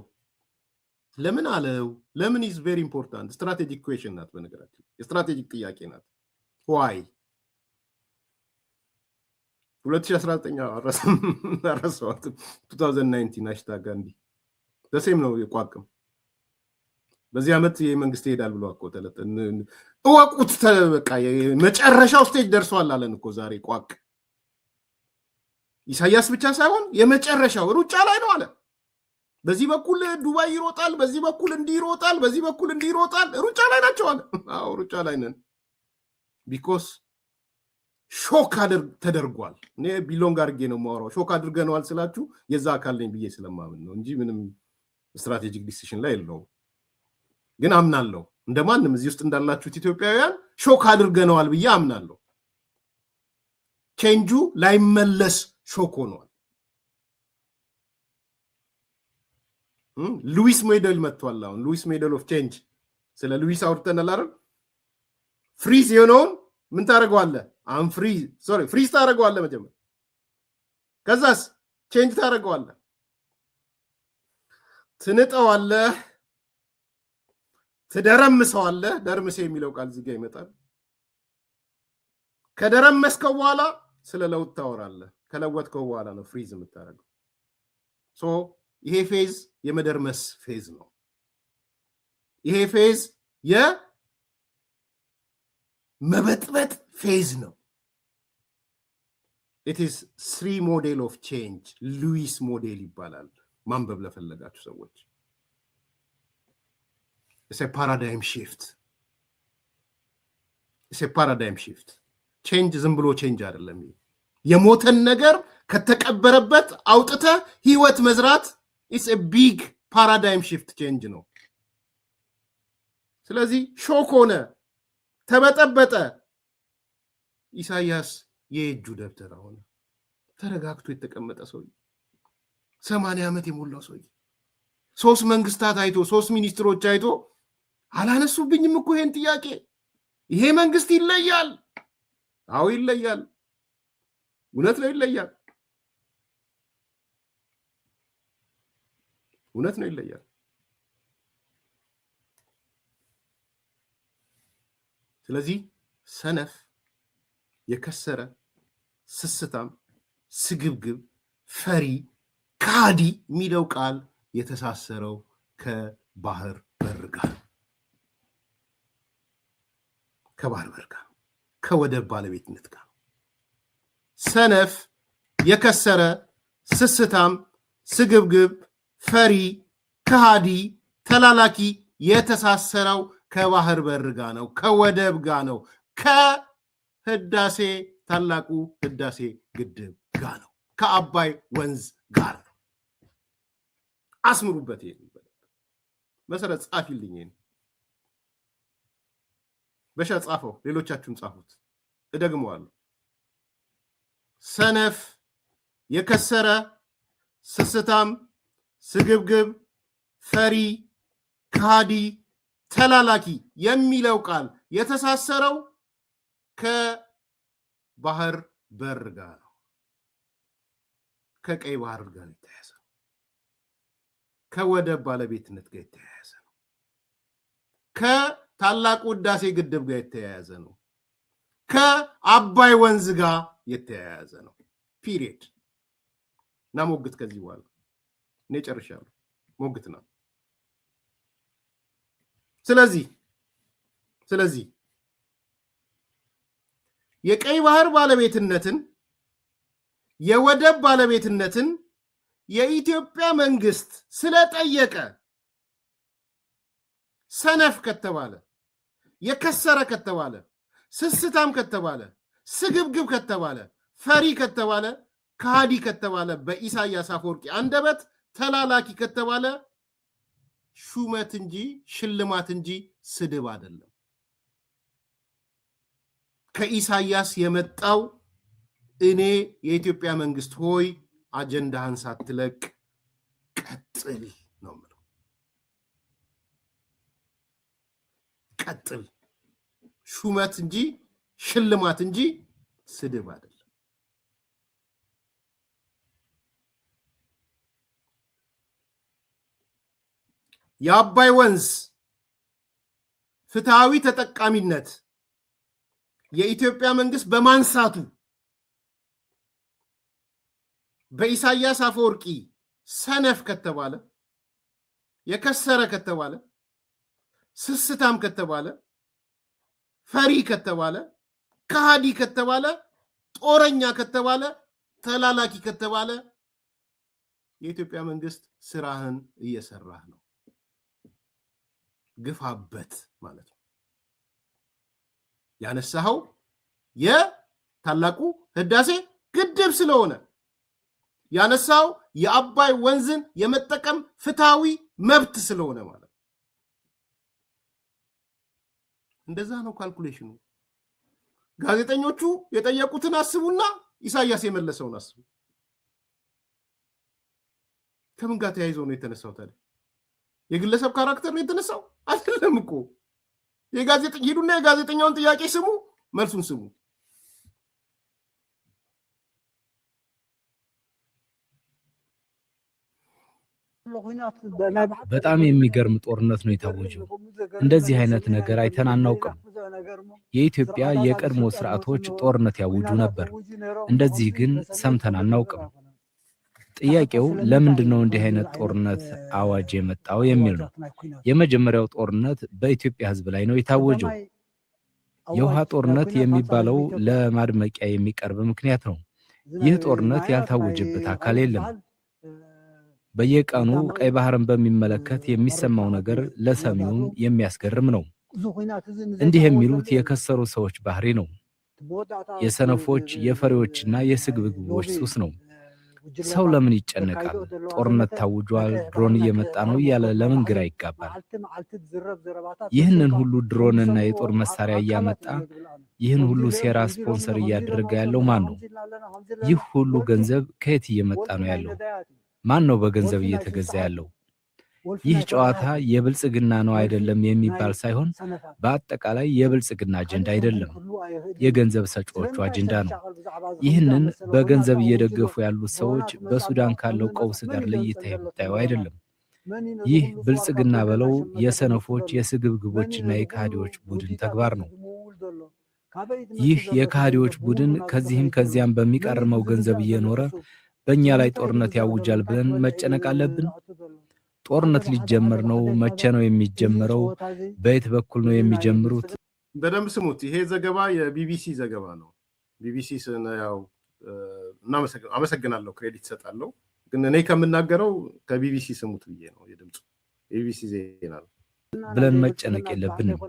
ለምን አለው? ለምን is very important strategic question ናት። በነገራችን የስትራቴጂክ ጥያቄ ናት። why 2019 አረሳሁት 2019 ሃሽታግ አንዲ ደሴም ነው የቋቅም በዚህ ዓመት የመንግስት ይሄዳል ብሎ አቆተለት እወቁት። በቃ የመጨረሻው ስቴጅ ደርሷል አለን እኮ ዛሬ ቋቅ ኢሳያስ ብቻ ሳይሆን የመጨረሻው ሩጫ ላይ ነው አለ። በዚህ በኩል ዱባይ ይሮጣል፣ በዚህ በኩል እንዲሮጣል፣ በዚህ በኩል እንዲሮጣል። ሩጫ ላይ ናቸው አለ። አዎ ሩጫ ላይ ነን። ቢኮዝ ሾክ ተደርጓል። እኔ ቢሎንግ አድርጌ ነው የማወራው። ሾክ አድርገነዋል ስላችሁ የዛ አካል ነኝ ብዬ ስለማምን ነው እንጂ ምንም ስትራቴጂክ ዲሲሽን ላይ የለውም። ግን አምናለሁ እንደማንም እዚህ ውስጥ እንዳላችሁት ኢትዮጵያውያን ሾክ አድርገነዋል ብዬ አምናለሁ። ቼንጁ ላይመለስ ሾክ ሆኗል። ሉዊስ ሞዴል መጥቷል። አሁን ሉዊስ ሞዴል ኦፍ ቼንጅ ስለ ሉዊስ አውርተናል አይደል? ፍሪዝ የሆነውን ምን ታደርገዋለህ? ፍሪዝ ታደርገዋለህ መጀመሪያ። ከዛስ ቼንጅ ታደርገዋለህ፣ ትንጠዋለህ፣ ትደረምሰዋለህ። ደርምሴ የሚለው ቃል እዚህ ጋር ይመጣል። ከደረመስከው በኋላ ስለ ለውጥ ታወራለህ። ከለወጥከው በኋላ ነው ፍሪዝ የምታደርገው። ሶ ይሄ ፌዝ የመደርመስ ፌዝ ነው። ይሄ ፌዝ የመበጥበጥ ፌዝ ነው። it is 3 model of change ሉዊስ ሞዴል ይባላል። ማንበብ ለፈለጋችሁ ሰዎች it's a paradigm shift. it's a paradigm shift. change ዝም ብሎ change አይደለም። የሞተን ነገር ከተቀበረበት አውጥተ ህይወት መዝራት it's a big paradigm shift change ነው። ስለዚህ ሾክ ሆነ፣ ተበጠበጠ። ኢሳያስ የእጁ ደብተር ሆነ። ተረጋግቶ የተቀመጠ ሰው 80 ዓመት የሞላው ሰው 3 መንግስታት አይቶ 3 ሚኒስትሮች አይቶ አላነሱብኝም እኮ ይሄን ጥያቄ። ይሄ መንግስት ይለያል። አዎ ይለያል። እውነት ነው ይለያል። እውነት ነው ይለያል። ስለዚህ ሰነፍ፣ የከሰረ፣ ስስታም፣ ስግብግብ፣ ፈሪ፣ ካዲ የሚለው ቃል የተሳሰረው ከባህር በር ጋር ከወደብ ባለቤትነት ጋር። ሰነፍ፣ የከሰረ፣ ስስታም፣ ስግብግብ፣ ፈሪ፣ ከሃዲ፣ ተላላኪ የተሳሰረው ከባህር በር ጋር ነው፣ ከወደብ ጋር ነው፣ ከህዳሴ ታላቁ ህዳሴ ግድብ ጋር ነው፣ ከአባይ ወንዝ ጋር ነው። አስምሩበት። ይሄ መሰረት ጻፊልኝ። ይሄን በሻ ጻፈው፣ ሌሎቻችሁም ጻፉት። እደግመዋለሁ። ሰነፍ፣ የከሰረ፣ ስስታም፣ ስግብግብ፣ ፈሪ፣ ከሃዲ፣ ተላላኪ የሚለው ቃል የተሳሰረው ከባህር በር ጋር ነው። ከቀይ ባህር ጋር የተያያዘ ነው። ከወደብ ባለቤትነት ጋር የተያያዘ ነው። ከታላቁ ህዳሴ ግድብ ጋር የተያያዘ ነው። ከአባይ ወንዝ ጋር የተያያዘ ነው። ፒሪየድ እና ሞግት ከዚህ በኋላ እኔ ጨርሻለሁ። ሞግት ነው። ስለዚህ የቀይ ባህር ባለቤትነትን፣ የወደብ ባለቤትነትን የኢትዮጵያ መንግስት ስለጠየቀ ሰነፍ ከተባለ፣ የከሰረ ከተባለ፣ ስስታም ከተባለ፣ ስግብግብ ከተባለ፣ ፈሪ ከተባለ፣ ከሃዲ ከተባለ፣ በኢሳያስ አፈወርቂ አንደበት ተላላኪ ከተባለ ሹመት እንጂ ሽልማት እንጂ ስድብ አይደለም። ከኢሳያስ የመጣው እኔ የኢትዮጵያ መንግስት ሆይ አጀንዳህን ሳትለቅ ቀጥል ነው የምለው። ቀጥል። ሹመት እንጂ ሽልማት እንጂ ስድብ አይደለም። የአባይ ወንዝ ፍትሃዊ ተጠቃሚነት የኢትዮጵያ መንግስት በማንሳቱ በኢሳያስ አፈወርቂ ሰነፍ ከተባለ የከሰረ ከተባለ ስስታም ከተባለ ፈሪ ከተባለ ከሃዲ ከተባለ ጦረኛ ከተባለ ተላላኪ ከተባለ የኢትዮጵያ መንግስት ስራህን እየሰራህ ነው ግፋበት ማለት ነው ያነሳው የታላቁ ህዳሴ ግድብ ስለሆነ ያነሳው የአባይ ወንዝን የመጠቀም ፍትሃዊ መብት ስለሆነ ማለት እንደዛ ነው ካልኩሌሽኑ ጋዜጠኞቹ የጠየቁትን አስቡና ኢሳያስ የመለሰውን አስቡ ከምን ጋር ተያይዞ ነው የተነሳው ታዲያ የግለሰብ ካራክተር ነው የተነሳው አይደለም እኮ ሂዱና የጋዜጠኛውን ጥያቄ ስሙ መልሱን ስሙ በጣም የሚገርም ጦርነት ነው የታወጀው እንደዚህ አይነት ነገር አይተን አናውቅም የኢትዮጵያ የቀድሞ ስርዓቶች ጦርነት ያውጁ ነበር እንደዚህ ግን ሰምተን አናውቅም ጥያቄው ለምንድነው እንዲህ አይነት ጦርነት አዋጅ የመጣው የሚል ነው የመጀመሪያው ጦርነት በኢትዮጵያ ህዝብ ላይ ነው የታወጀው የውሃ ጦርነት የሚባለው ለማድመቂያ የሚቀርብ ምክንያት ነው ይህ ጦርነት ያልታወጀበት አካል የለም በየቀኑ ቀይ ባህርን በሚመለከት የሚሰማው ነገር ለሰሚው የሚያስገርም ነው እንዲህ የሚሉት የከሰሩ ሰዎች ባህሪ ነው የሰነፎች የፈሪዎችና የስግብግቦች ሱስ ነው ሰው ለምን ይጨነቃል ጦርነት ታውጇል ድሮን እየመጣ ነው ያለ ለምን ግራ ይጋባል ይህንን ሁሉ ድሮንና የጦር መሳሪያ ያመጣ ይህን ሁሉ ሴራ ስፖንሰር ያደረገ ያለው ማን ነው ይህ ሁሉ ገንዘብ ከየት እየመጣ ነው ያለው ማን ነው በገንዘብ እየተገዛ ያለው ይህ ጨዋታ የብልጽግና ነው አይደለም የሚባል ሳይሆን በአጠቃላይ የብልጽግና አጀንዳ አይደለም የገንዘብ ሰጪዎቹ አጀንዳ ነው ይህንን በገንዘብ እየደገፉ ያሉት ሰዎች በሱዳን ካለው ቀውስ ጋር ለይተው አይደለም ይህ ብልጽግና በለው የሰነፎች የስግብግቦችና የካህዲዎች ቡድን ተግባር ነው ይህ የካህዲዎች ቡድን ከዚህም ከዚያም በሚቀርመው ገንዘብ እየኖረ በእኛ ላይ ጦርነት ያውጃል ብለን መጨነቅ አለብን ጦርነት ሊጀመር ነው መቼ ነው የሚጀምረው በየት በኩል ነው የሚጀምሩት በደንብ ስሙት ይሄ ዘገባ የቢቢሲ ዘገባ ነው ቢቢሲ ያው አመሰግናለሁ ክሬዲት ሰጣለሁ ግን እኔ ከምናገረው ከቢቢሲ ስሙት ብዬ ነው የድምጹ የቢቢሲ ዜና ነው ብለን መጨነቅ የለብንም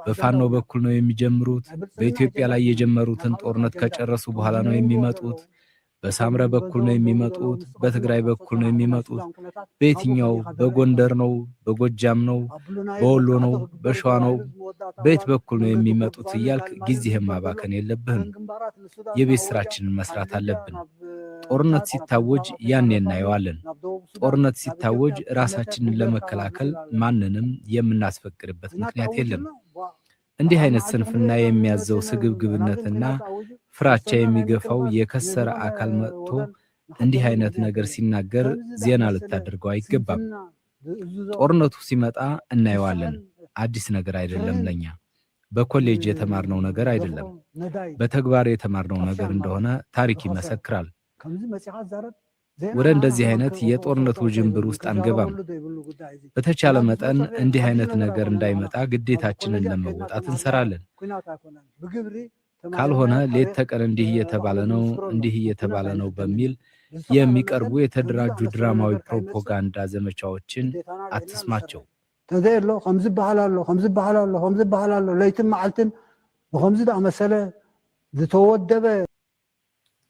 በፋኖ በኩል ነው የሚጀምሩት በኢትዮጵያ ላይ የጀመሩትን ጦርነት ከጨረሱ በኋላ ነው የሚመጡት በሳምረ በኩል ነው የሚመጡት በትግራይ በኩል ነው የሚመጡት በየትኛው በጎንደር ነው በጎጃም ነው በወሎ ነው በሸዋ ነው በየት በኩል ነው የሚመጡት ይያልክ ጊዜህን ማባከን የለብህም የቤት ስራችንን መስራት አለብን ጦርነት ሲታወጅ ያኔ እናየዋለን ጦርነት ሲታወጅ ራሳችንን ለመከላከል ማንንም የምናስፈቅድበት ምክንያት የለም እንዲህ አይነት ስንፍና የሚያዘው ስግብግብነትና ፍራቻ የሚገፋው የከሰረ አካል መጥቶ እንዲህ አይነት ነገር ሲናገር ዜና ልታደርገው አይገባም ጦርነቱ ሲመጣ እናየዋለን አዲስ ነገር አይደለም ለኛ በኮሌጅ የተማርነው ነገር አይደለም በተግባር የተማርነው ነገር እንደሆነ ታሪክ ይመሰክራል ወደ እንደዚህ አይነት የጦርነት ውጅንብር ውስጥ አንገባም በተቻለ መጠን እንዲህ አይነት ነገር እንዳይመጣ ግዴታችንን ለመወጣት እንሰራለን ካልሆነ ሌት ተቀን እንዲህ እየተባለ ነው በሚል የሚቀርቡ የተደራጁ ድራማዊ ፕሮፓጋንዳ ዘመቻዎችን አትስማቸው ተዘይሎ ከምዝ በኋላሎ ለይትን ማዓልትን በከምዝ ዳ መሰለ ዝተወደበ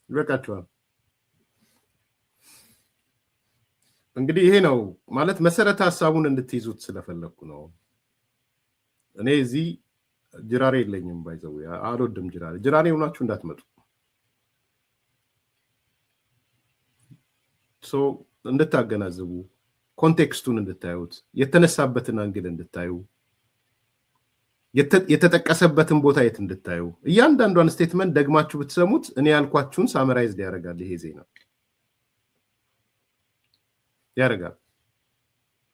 ይበቃቸዋል እንግዲህ ይሄ ነው ማለት መሰረተ ሐሳቡን እንድትይዙት ስለፈለኩ ነው እኔ እዚህ ጅራሬ የለኝም ባይዘው አልወድም ጅራሬ ሆናችሁ እንዳትመጡ እንድታገናዝቡ ኮንቴክስቱን እንድታዩት የተነሳበትን አንግል እንድታዩ የተጠቀሰበትን ቦታ የት እንድታዩ እያንዳንዷን ስቴትመንት ደግማችሁ ብትሰሙት እኔ ያልኳችሁን ሳመራይዝ ያደርጋል ይሄ ዜና ያደርጋል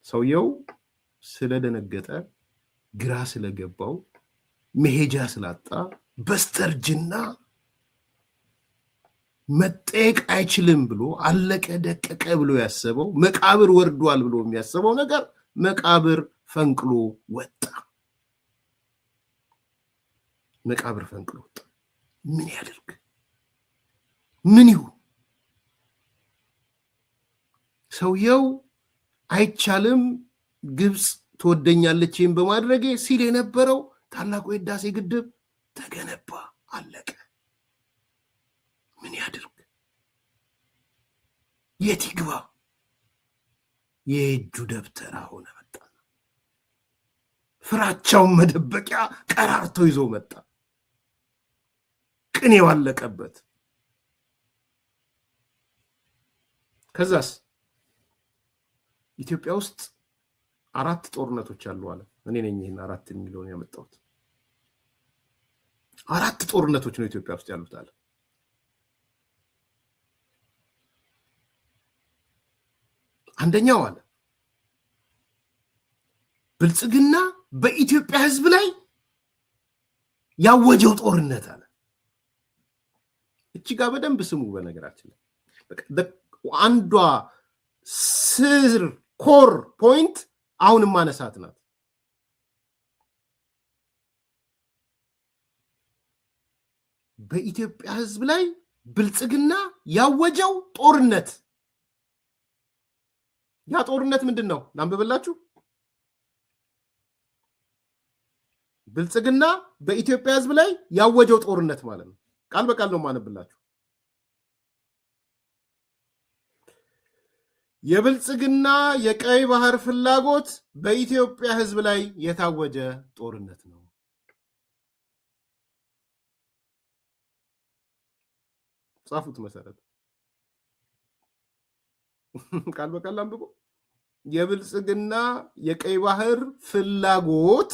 ሰውየው ስለደነገጠ ግራ ስለገባው መሄጃ ስላጣ በስተርጅና መጠየቅ አይችልም ብሎ አለቀ ደቀቀ ብሎ ያሰበው መቃብር ወርዷል ብሎ የሚያስበው ነገር መቃብር ፈንቅሎ ወጣ። መቃብር ፈንቅሎ ወጣ። ምን ያደርግ? ምን ይሁን? ሰውየው አይቻልም ግብጽ ትወደኛለች በማድረጌ ሲል የነበረው ታላቁ የህዳሴ ግድብ ተገነባ፣ አለቀ። ምን ያደርግ? የት ይግባ? የእጁ ደብተራ ሆነ መጣ። ፍራቻውን መደበቂያ ቀራርቶ ይዞ መጣ። ቅኔው አለቀበት። ከዛስ ኢትዮጵያ ውስጥ 4 ጦርነቶች አሉ አለ። እኔ ነኝ ይሄን 4 የሚለውን ያመጣሁት። 4 ጦርነቶች ነው ኢትዮጵያ ውስጥ ያሉት አለ። አንደኛው አለ ብልጽግና በኢትዮጵያ ህዝብ ላይ ያወጀው ጦርነት አለ። እቺ ጋር በደንብ ስሙ። በነገራችን ላይ አንዷ ስር ኮር ፖይንት አሁንም ማነሳት ናት። በኢትዮጵያ ህዝብ ላይ ብልጽግና ያወጀው ጦርነት። ያ ጦርነት ምንድነው? ላንብብላችሁ። ብልጽግና በኢትዮጵያ ህዝብ ላይ ያወጀው ጦርነት ማለት ነው። ቃል በቃል ነው ማነብላችሁ። የብልጽግና የቀይ ባህር ፍላጎት በኢትዮጵያ ህዝብ ላይ የታወጀ ጦርነት ነው። ጻፉት መሰረት ቃል በቃል አንብቦ የብልጽግና የቀይ ባህር ፍላጎት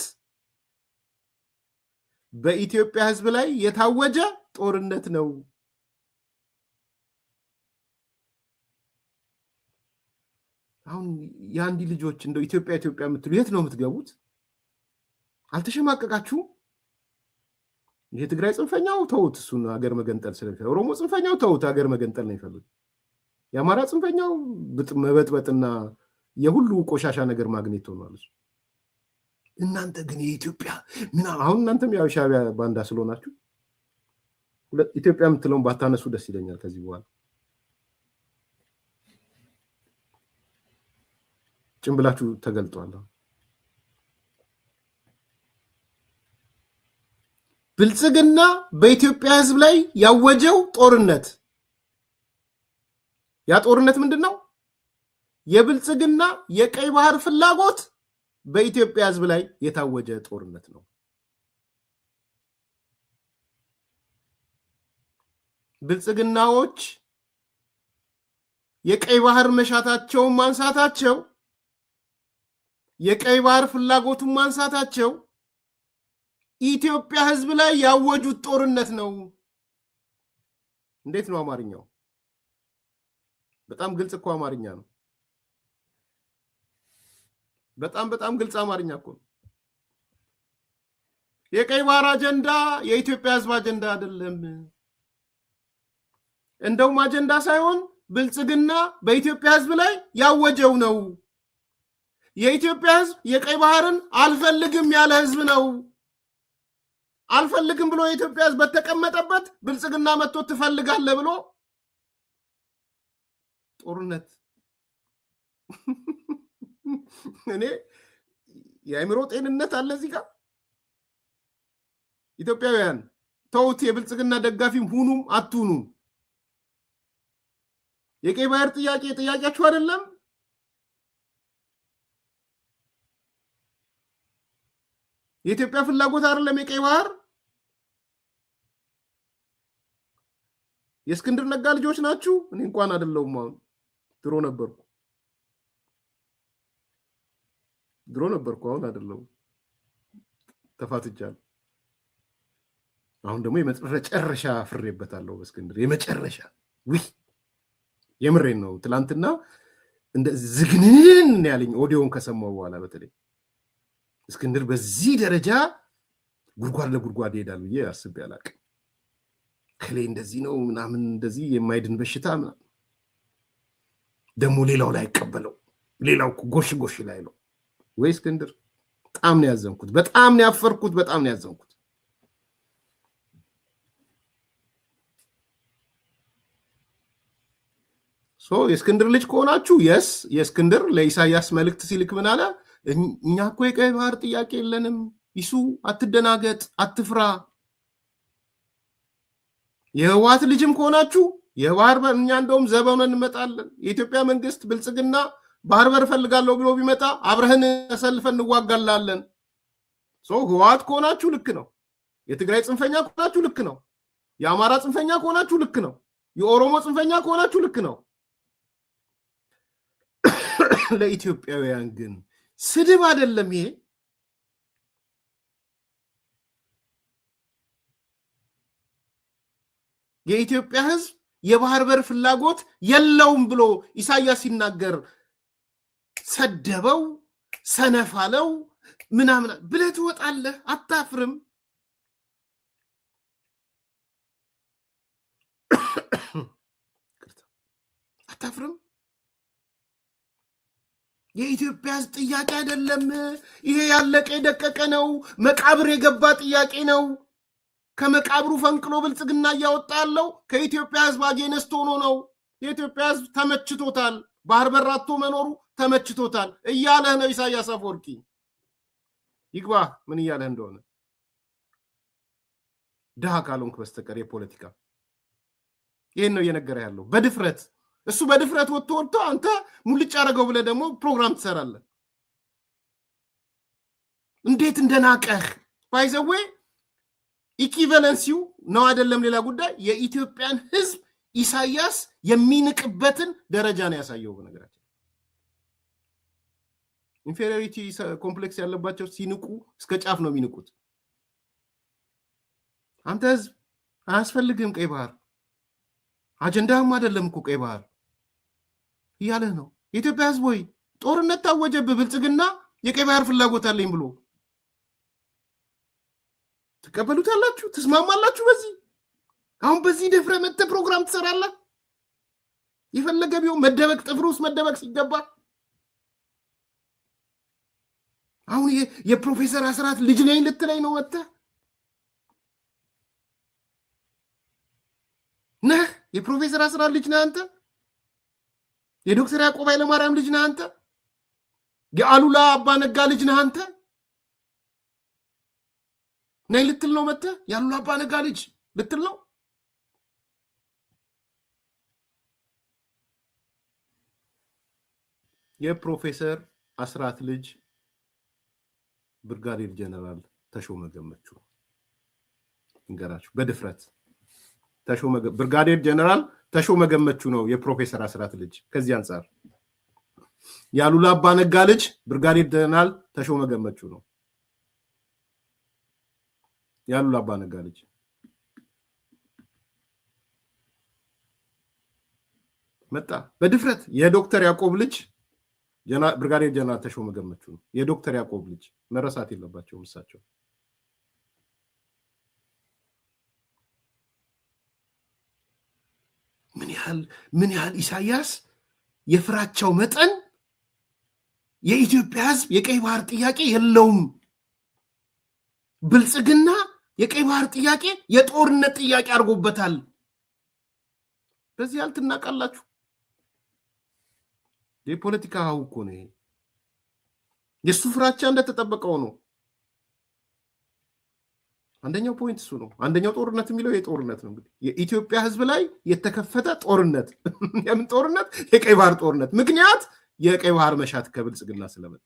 በኢትዮጵያ ህዝብ ላይ የታወጀ ጦርነት ነው። አሁን ያንዲ ልጆች እንደው ኢትዮጵያ የምትሉ የት ነው የምትገቡት? አልተሸማቀቃችሁ? የትግራይ ጽንፈኛው ተውት፣ እሱን ሀገር መገንጠል ስለሚፈልግ። ኦሮሞ ጽንፈኛው ተውት፣ ሀገር መገንጠል ነው የሚፈልግ። የአማራ ጽንፈኛው መበጥበጥና የሁሉ ቆሻሻ ነገር ማግኘት ሆኗል። እናንተ ግን የኢትዮጵያ ምን አሁን እናንተም ያው ሻዕቢያ ባንዳ ስለሆናችሁ ኢትዮጵያ የምትለውን ባታነሱ ደስ ይለኛል። ከዚህ በኋላ ጭምብላችሁ ተገልጧል። ብልጽግና በኢትዮጵያ ህዝብ ላይ ያወጀው ጦርነት። ያ ጦርነት ምንድነው? የብልጽግና የቀይ ባህር ፍላጎት በኢትዮጵያ ህዝብ ላይ የታወጀ ጦርነት ነው። ብልጽግናዎች የቀይ ባህር መሻታቸውን ማንሳታቸው፣ የቀይ ባህር ፍላጎቱን ማንሳታቸው ኢትዮጵያ ህዝብ ላይ ያወጁት ጦርነት ነው። እንዴት ነው አማርኛው? በጣም ግልጽ እኮ አማርኛ ነው። በጣም ግልጽ አማርኛ እኮ ነው። የቀይ ባህር አጀንዳ የኢትዮጵያ ህዝብ አጀንዳ አይደለም። እንደውም አጀንዳ ሳይሆን ብልጽግና በኢትዮጵያ ህዝብ ላይ ያወጀው ነው። የኢትዮጵያ ህዝብ የቀይ ባህርን አልፈልግም ያለ ህዝብ ነው። አልፈልግም ብሎ የኢትዮጵያ ህዝብ በተቀመጠበት ብልጽግና መጥቶ ትፈልጋለህ ብሎ ጦርነት። እኔ የአእምሮ ጤንነት አለ እዚህ ጋር። ኢትዮጵያውያን ተውት፣ የብልጽግና ደጋፊም ሁኑም አትሁኑም። የቀይ ባህር ጥያቄያችሁ አይደለም። የኢትዮጵያ ፍላጎት አይደለም የቀይ ባህር። የእስክንድር ነጋ ልጆች ናችሁ። እኔ እንኳን አይደለሁም፣ አሁን ድሮ ነበርኩ፣ አሁን አይደለሁም፣ ተፋትቻለሁ። አሁን ደግሞ የመጨረሻ ፍሬበታለሁ በእስክንድር የመጨረሻ። የምሬን ነው። ትላንትና እንደ ዝግንን ያለኝ ኦዲዮን ከሰማው በኋላ በተለይ እስክንድር በዚህ ደረጃ ጉድጓድ ለጉድጓድ ይሄዳል ብዬ አስቤ አላቅም። ከሌ እንደዚህ ነው ምናምን እንደዚህ የማይድን በሽታ ምናምን ደግሞ ሌላው ላይ አይቀበለው ሌላው ጎሽ ጎሽ ላይ ነው ወይ እስክንድር? በጣም ነው ያዘንኩት፣ በጣም ነው ያፈርኩት፣ በጣም ነው ያዘንኩት። የእስክንድር ልጅ ከሆናችሁ የእስክንድር ለኢሳያስ መልእክት ሲልክ ምን አለ? እኛ እኮ የቀይ ባህር ጥያቄ የለንም፣ ይሱ አትደናገጥ፣ አትፍራ። የህወሓት ልጅም ከሆናችሁ የባህር በር እኛ እንደውም ዘበውን እንመጣለን። የኢትዮጵያ መንግስት ብልጽግና ባህር በር ፈልጋለሁ ብሎ ቢመጣ አብረህን ተሰልፈን እንዋጋላለን። ህወሓት ከሆናችሁ ልክ ነው። የትግራይ ጽንፈኛ ከሆናችሁ ልክ ነው። የአማራ ጽንፈኛ ከሆናችሁ ልክ ነው። የኦሮሞ ጽንፈኛ ከሆናችሁ ልክ ነው። ለኢትዮጵያውያን ግን ስድብ አይደለም ይሄ። የኢትዮጵያ ህዝብ የባህር በር ፍላጎት የለውም ብሎ ኢሳያስ ሲናገር ሰደበው፣ ሰነፋለው ምናምን ብለህ ትወጣለህ። አታፍርም? አታፍርም? የኢትዮጵያ ህዝብ ጥያቄ አይደለም ይሄ፣ ያለቀ የደቀቀ ነው፣ መቃብር የገባ ጥያቄ ነው። ከመቃብሩ ፈንቅሎ ብልጽግና እያወጣ ያለው ከኢትዮጵያ ህዝብ አጌነስት ሆኖ ነው። የኢትዮጵያ ህዝብ ተመችቶታል፣ ባህር በር አጥቶ መኖሩ ተመችቶታል እያለህ ነው ኢሳያስ አፈወርቂ። ይግባ ምን እያለህ እንደሆነ ድሃ ካልሆንክ በስተቀር የፖለቲካ ይሄን ነው እየነገረ ያለው በድፍረት። እሱ በድፍረት ወጥቶ አንተ ሙልጭ አደረገው ብለህ ደግሞ ፕሮግራም ትሰራለህ። እንዴት እንደናቀህ ባይዘዌ ኢኩቫለንሲው ነው አይደለም ሌላ ጉዳይ። የኢትዮጵያን ህዝብ ኢሳያስ የሚንቅበትን ደረጃ ነው ያሳየው። በነገራችን ኢንፌሪዮሪቲ ኮምፕሌክስ ያለባቸው ሲንቁ እስከ ጫፍ ነው የሚንቁት። አንተ ህዝብ አያስፈልግም ቀይ ባህር፣ አጀንዳህም አይደለም እኮ ቀይ ባህር እያለህ ነው። የኢትዮጵያ ህዝብ ወይ ጦርነት ታወጀብህ ብልጽግና የቀይ ባህር ፍላጎት አለኝ ብሎ ትቀበሉታላችሁ? ትስማማላችሁ? በዚህ አሁን በዚህ ደፍረ መጥተህ ፕሮግራም ትሰራለህ? የፈለገ ቢሆን መደበቅ ጥፍር ውስጥ መደበቅ ሲገባ አሁን የፕሮፌሰር አስራት ልጅ ነኝ ልትለኝ ነው መጥተህ? ነህ የፕሮፌሰር አስራት ልጅ ነህ አንተ? የዶክተር ያዕቆብ ኃይለማርያም ልጅ ነህ አንተ? የአሉላ አባነጋ ልጅ ነህ አንተ? ነይ ልትል ነው መጥተህ? የአሉላ አባነጋ ልጅ ልትል ነው? የፕሮፌሰር አስራት ልጅ ብርጋዴር ጀነራል ተሾመ ገመቹ እንገራችሁ በድፍረት ብርጋዴር ጀነራል ተሾመ ገመቹ ነው የፕሮፌሰር አስራት ልጅ። ከዚህ አንፃር የአሉላ አባነጋ ልጅ ብርጋዴር ጀነራል ተሾመ ገመቹ ነው። የአሉላ አባነጋ ልጅ መጣ በድፍረት። የዶክተር ያዕቆብ ልጅ ብርጋዴር ጀነራል ተሾመ ገመቹ ነው። የዶክተር ያዕቆብ ልጅ መረሳት የለባቸውም እሳቸው። ምን ያህል ኢሳያስ የፍራቸው መጠን የኢትዮጵያ ህዝብ የቀይ ባህር ጥያቄ የለውም፣ ብልጽግና የቀይ ባህር ጥያቄ የጦርነት ጥያቄ አድርጎበታል። በዚህ ያልትናቃላችሁ የፖለቲካ ሀው እኮ ነው። የሱ ፍራቻ እንደተጠበቀው ነው። አንደኛው ፖይንት እሱ ነው። አንደኛው ጦርነት የሚለው የጦርነት ነው። እንግዲህ የኢትዮጵያ ህዝብ ላይ የተከፈተ ጦርነት የምን ጦርነት? የቀይ ባህር ጦርነት። ምክንያት የቀይ ባህር መሻት ከብልጽግና ስለመጣ።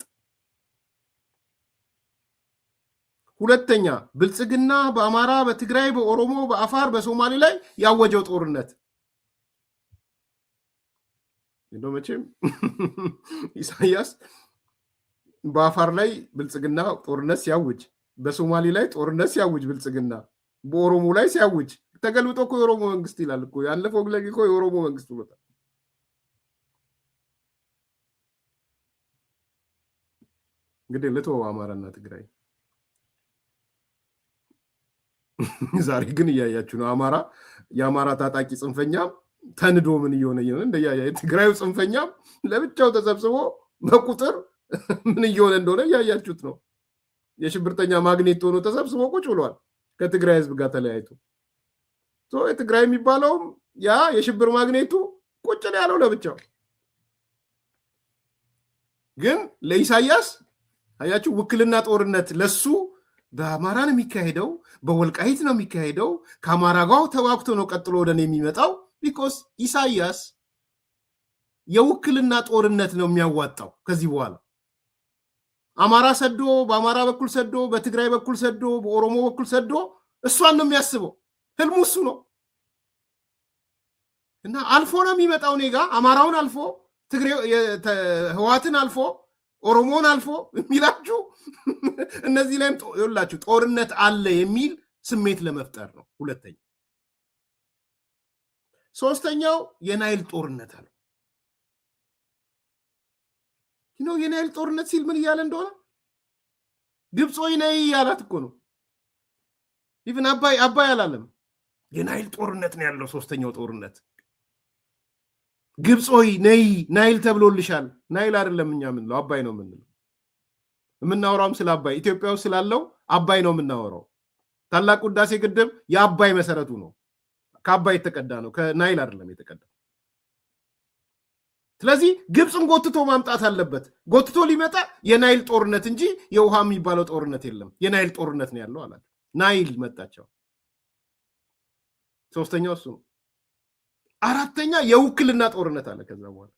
ሁለተኛ ብልጽግና በአማራ፣ በትግራይ፣ በኦሮሞ፣ በአፋር፣ በሶማሌ ላይ ያወጀው ጦርነት እንደው መቼም ኢሳያስ በአፋር ላይ ብልጽግና ጦርነት ሲያውጅ፣ በሶማሌ ላይ ጦርነት ሲያውጅ፣ ብልጽግና በኦሮሞ ላይ ሲያውጅ ተገልብጦ እኮ የኦሮሞ መንግስት ይላል እኮ። ያለፈው ግለግ እኮ የኦሮሞ መንግስት ብሎታል። እንግዲህ ለተወው አማራና ትግራይ ዛሬ ግን እያያችሁ ነው። የአማራ ታጣቂ ጽንፈኛ ተንዶ ምን እየሆነ እንደያያ ትግራዩ ጽንፈኛ ለብቻው ተሰብስቦ በቁጥር ምን እየሆነ እንደሆነ እያያችሁት ነው። የሽብርተኛ ማግኔት ሆኖ ተሰብስቦ ቁጭ ብሏል ከትግራይ ህዝብ ጋር ተለያይቶ። የትግራይ የሚባለውም ያ የሽብር ማግኔቱ ቁጭ ያለው ለብቻው። ግን ለኢሳያስ አያችሁ ውክልና ጦርነት ለሱ በአማራ ነው የሚካሄደው፣ በወልቃይት ነው የሚካሄደው። ከአማራ ጋር ተዋግቶ ነው ቀጥሎ ወደኔ የሚመጣው። ቢኮዝ ኢሳያስ የውክልና ጦርነት ነው የሚያዋጣው። ከዚህ በኋላ አማራ ሰዶ በአማራ በኩል ሰዶ፣ በትግራይ በኩል ሰዶ፣ በኦሮሞ በኩል ሰዶ እሷን ነው የሚያስበው። ህልሙ እሱ ነው እና አልፎ ነው የሚመጣው። እኔ ጋር አማራውን አልፎ ህዋትን አልፎ ኦሮሞን አልፎ የሚላችሁ እነዚህ ላይም ይኸውላችሁ ጦርነት አለ የሚል ስሜት ለመፍጠር ነው። ሁለተኛ ሶስተኛው የናይል ጦርነት አለ። የናይል ጦርነት ሲል ምን እያለ እንደሆነ ግብፅ ወይ ነይ ያላት እኮ ነው። ኢቭን አባይ አላለም። የናይል ጦርነት ነው ያለው። ሶስተኛው ጦርነት ግብፅ ወይ ነይ ናይል ተብሎልሻል። ናይል አይደለም እኛ የምንለው አባይ ነው የምንለው። የምናወራውም ስለ አባይ ኢትዮጵያ ውስጥ ስላለው አባይ ነው የምናወራው። ታላቁ ህዳሴ ግድብ የአባይ መሰረቱ ነው። ከአባይ የተቀዳ ነው፣ ከናይል አይደለም የተቀዳ። ስለዚህ ግብፅን ጎትቶ ማምጣት አለበት። ጎትቶ ሊመጣ የናይል ጦርነት እንጂ የውሃ የሚባለው ጦርነት የለም። የናይል ጦርነት ነው ያለው አላቸው። ናይል መጣቸው። ሶስተኛው እሱ ነው። አራተኛ የውክልና ጦርነት አለ። ከዛ በኋላ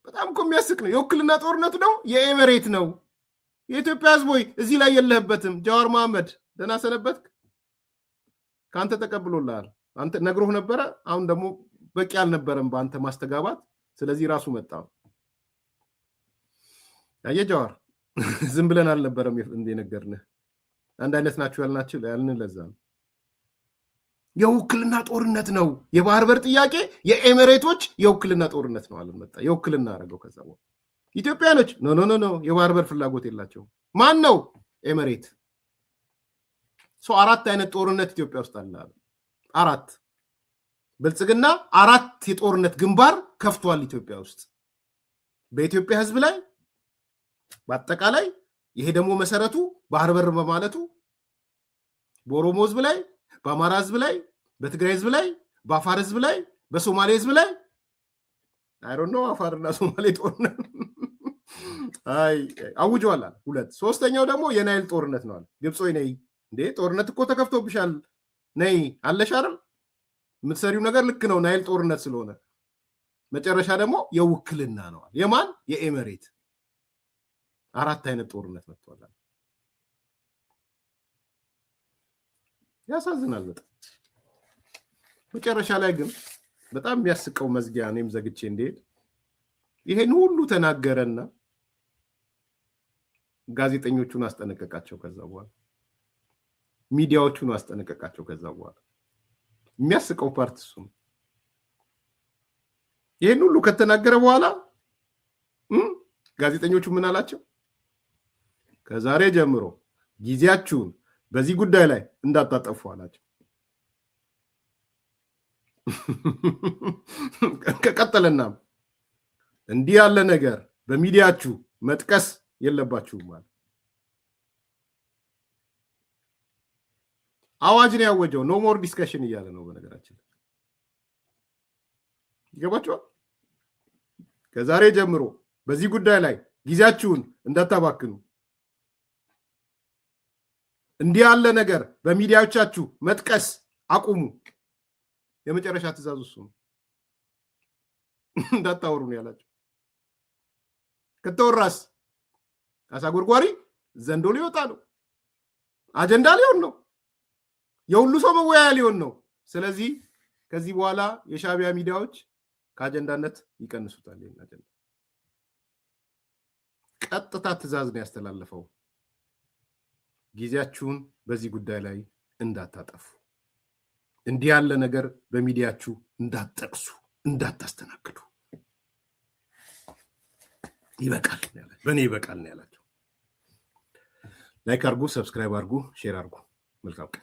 በጣም እኮ የሚያስቅ ነው። የውክልና ጦርነቱ ነው የኤሜሬት ነው። የኢትዮጵያ ህዝብ ሆይ እዚህ ላይ የለህበትም። ጃዋር መሐመድ ደህና ሰነበትክ? ከአንተ ተቀብሎልሃል። አንተ ነግሮህ ነበረ። አሁን ደግሞ በቂ አልነበረም በአንተ ማስተጋባት። ስለዚህ ራሱ መጣ። አየህ ጃዋር ዝም ብለን አልነበረም እንደነገርንህ። አንድ አይነት ናችሁ ያልን ለዛ ነው። የውክልና ጦርነት ነው። የባህር በር ጥያቄ የኤሚሬቶች የውክልና ጦርነት ነው አለን። መጣ የውክልና አደረገው። ከዛ በኋላ ኢትዮጵያኖች ኖ የባህር በር ፍላጎት የላቸው። ማን ነው? ኤሚሬት። አራት አይነት ጦርነት ኢትዮጵያ ውስጥ አለ። አራት ብልጽግና አራት የጦርነት ግንባር ከፍቷል ኢትዮጵያ ውስጥ በኢትዮጵያ ህዝብ ላይ በአጠቃላይ። ይሄ ደግሞ መሰረቱ ባህር በር በማለቱ በኦሮሞ ህዝብ ላይ፣ በአማራ ህዝብ ላይ፣ በትግራይ ህዝብ ላይ፣ በአፋር ህዝብ ላይ፣ በሶማሌ ህዝብ ላይ አይሮኖ አፋርና ሶማሌ ጦርነት አውጀዋል። ሁለት። ሶስተኛው ደግሞ የናይል ጦርነት ነው አለ። ግብፅ ወይ ነይ እንዴ ጦርነት እኮ ተከፍቶብሻል፣ ነይ አለሽ አይደል? የምትሰሪው ነገር ልክ ነው፣ ናይል ጦርነት ስለሆነ። መጨረሻ ደግሞ የውክልና ነው። የማን? የኤሚሬት። አራት አይነት ጦርነት መጥቷል። ያሳዝናል በጣም። መጨረሻ ላይ ግን በጣም የሚያስቀው መዝጊያ እኔም ዘግቼ እንደሄድ ይሄን ሁሉ ተናገረና ጋዜጠኞቹን አስጠነቀቃቸው። ከዛ በኋላ ሚዲያዎቹን አስጠነቀቃቸው። ከዛ በኋላ የሚያስቀው ፓርት እሱ ነው። ይሄን ሁሉ ከተናገረ በኋላ ጋዜጠኞቹ ምን አላቸው? ከዛሬ ጀምሮ ጊዜያችሁን በዚህ ጉዳይ ላይ እንዳታጠፉ አላቸው። ከቀጠለና እንዲህ ያለ ነገር በሚዲያችሁ መጥቀስ የለባችሁም ማለት አዋጅን ያወጀው ኖ ሞር ዲስከሽን እያለ ነው። በነገራችን ይገባችኋል? ከዛሬ ጀምሮ በዚህ ጉዳይ ላይ ጊዜያችሁን እንዳታባክኑ፣ እንዲህ ያለ ነገር በሚዲያዎቻችሁ መጥቀስ አቁሙ። የመጨረሻ ትእዛዝ እሱ ነው። እንዳታወሩ ነው ያላቸው። ከተወራስ አሳ ጎርጓሪ ዘንዶ ሊወጣ ነው። አጀንዳ ሊሆን ነው። የሁሉ ሰው መወያያ ሊሆን ነው። ስለዚህ ከዚህ በኋላ የሻዕቢያ ሚዲያዎች ከአጀንዳነት ይቀንሱታል። ይሄን አጀንዳ ቀጥታ ትእዛዝ ነው ያስተላለፈው። ጊዜያችሁን በዚህ ጉዳይ ላይ እንዳታጠፉ፣ እንዲህ ያለ ነገር በሚዲያችሁ እንዳትጠቅሱ፣ እንዳታስተናግዱ። ይበቃል ያላቸው በእኔ ይበቃል ነው ያላቸው። ላይክ አድርጉ፣ ሰብስክራይብ አድርጉ፣ ሼር አድርጉ። መልካም ቀን።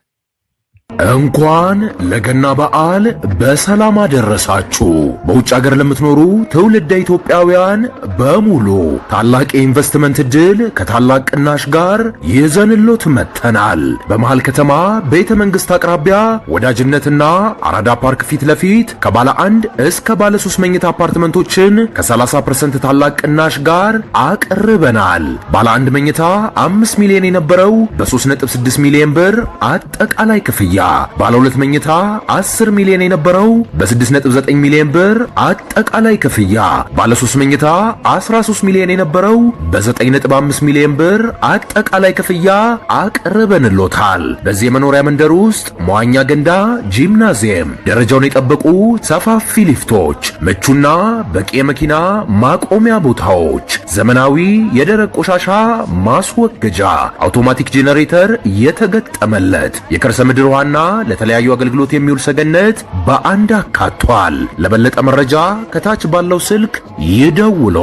እንኳን ለገና በዓል በሰላም አደረሳችሁ። በውጭ ሀገር ለምትኖሩ ትውልደ ኢትዮጵያውያን በሙሉ ታላቅ የኢንቨስትመንት ዕድል ከታላቅ ቅናሽ ጋር ይዘንሎት መጥተናል። በመሃል ከተማ ቤተ መንግሥት አቅራቢያ ወዳጅነትና አራዳ ፓርክ ፊት ለፊት ከባለ 1 እስከ ባለ 3 መኝታ አፓርትመንቶችን ከ30% ታላቅ ቅናሽ ጋር አቅርበናል። ባለ 1 መኝታ 5 ሚሊዮን የነበረው በ3.6 ሚሊዮን ብር አጠቃላይ ክፍያ፣ ባለ 2 መኝታ 10 ሚሊዮን የነበረው በ6.9 ሚሊዮን ብር አጠቃላይ ክፍያ፣ ባለ 3 መኝታ 13 ሚሊዮን የነበረው በ9.5 ሚሊዮን ብር አጠቃላይ ክፍያ አቅርበንሎታል። በዚህ የመኖሪያ መንደር ውስጥ መዋኛ ገንዳ፣ ጂምናዚየም፣ ደረጃውን የጠበቁ ሰፋፊ ሊፍቶች፣ ምቹና በቂ የመኪና ማቆሚያ ቦታዎች፣ ዘመናዊ የደረቅ ቆሻሻ ማስወገጃ፣ አውቶማቲክ ጄኔሬተር የተገጠመለት የከርሰ ምድር ውሃና ለተለያዩ አገልግሎት የሚውል ሰገነት በአንድ አካቷል። ለበለጠ መረጃ ከታች ባለው ስልክ ይደውሉ።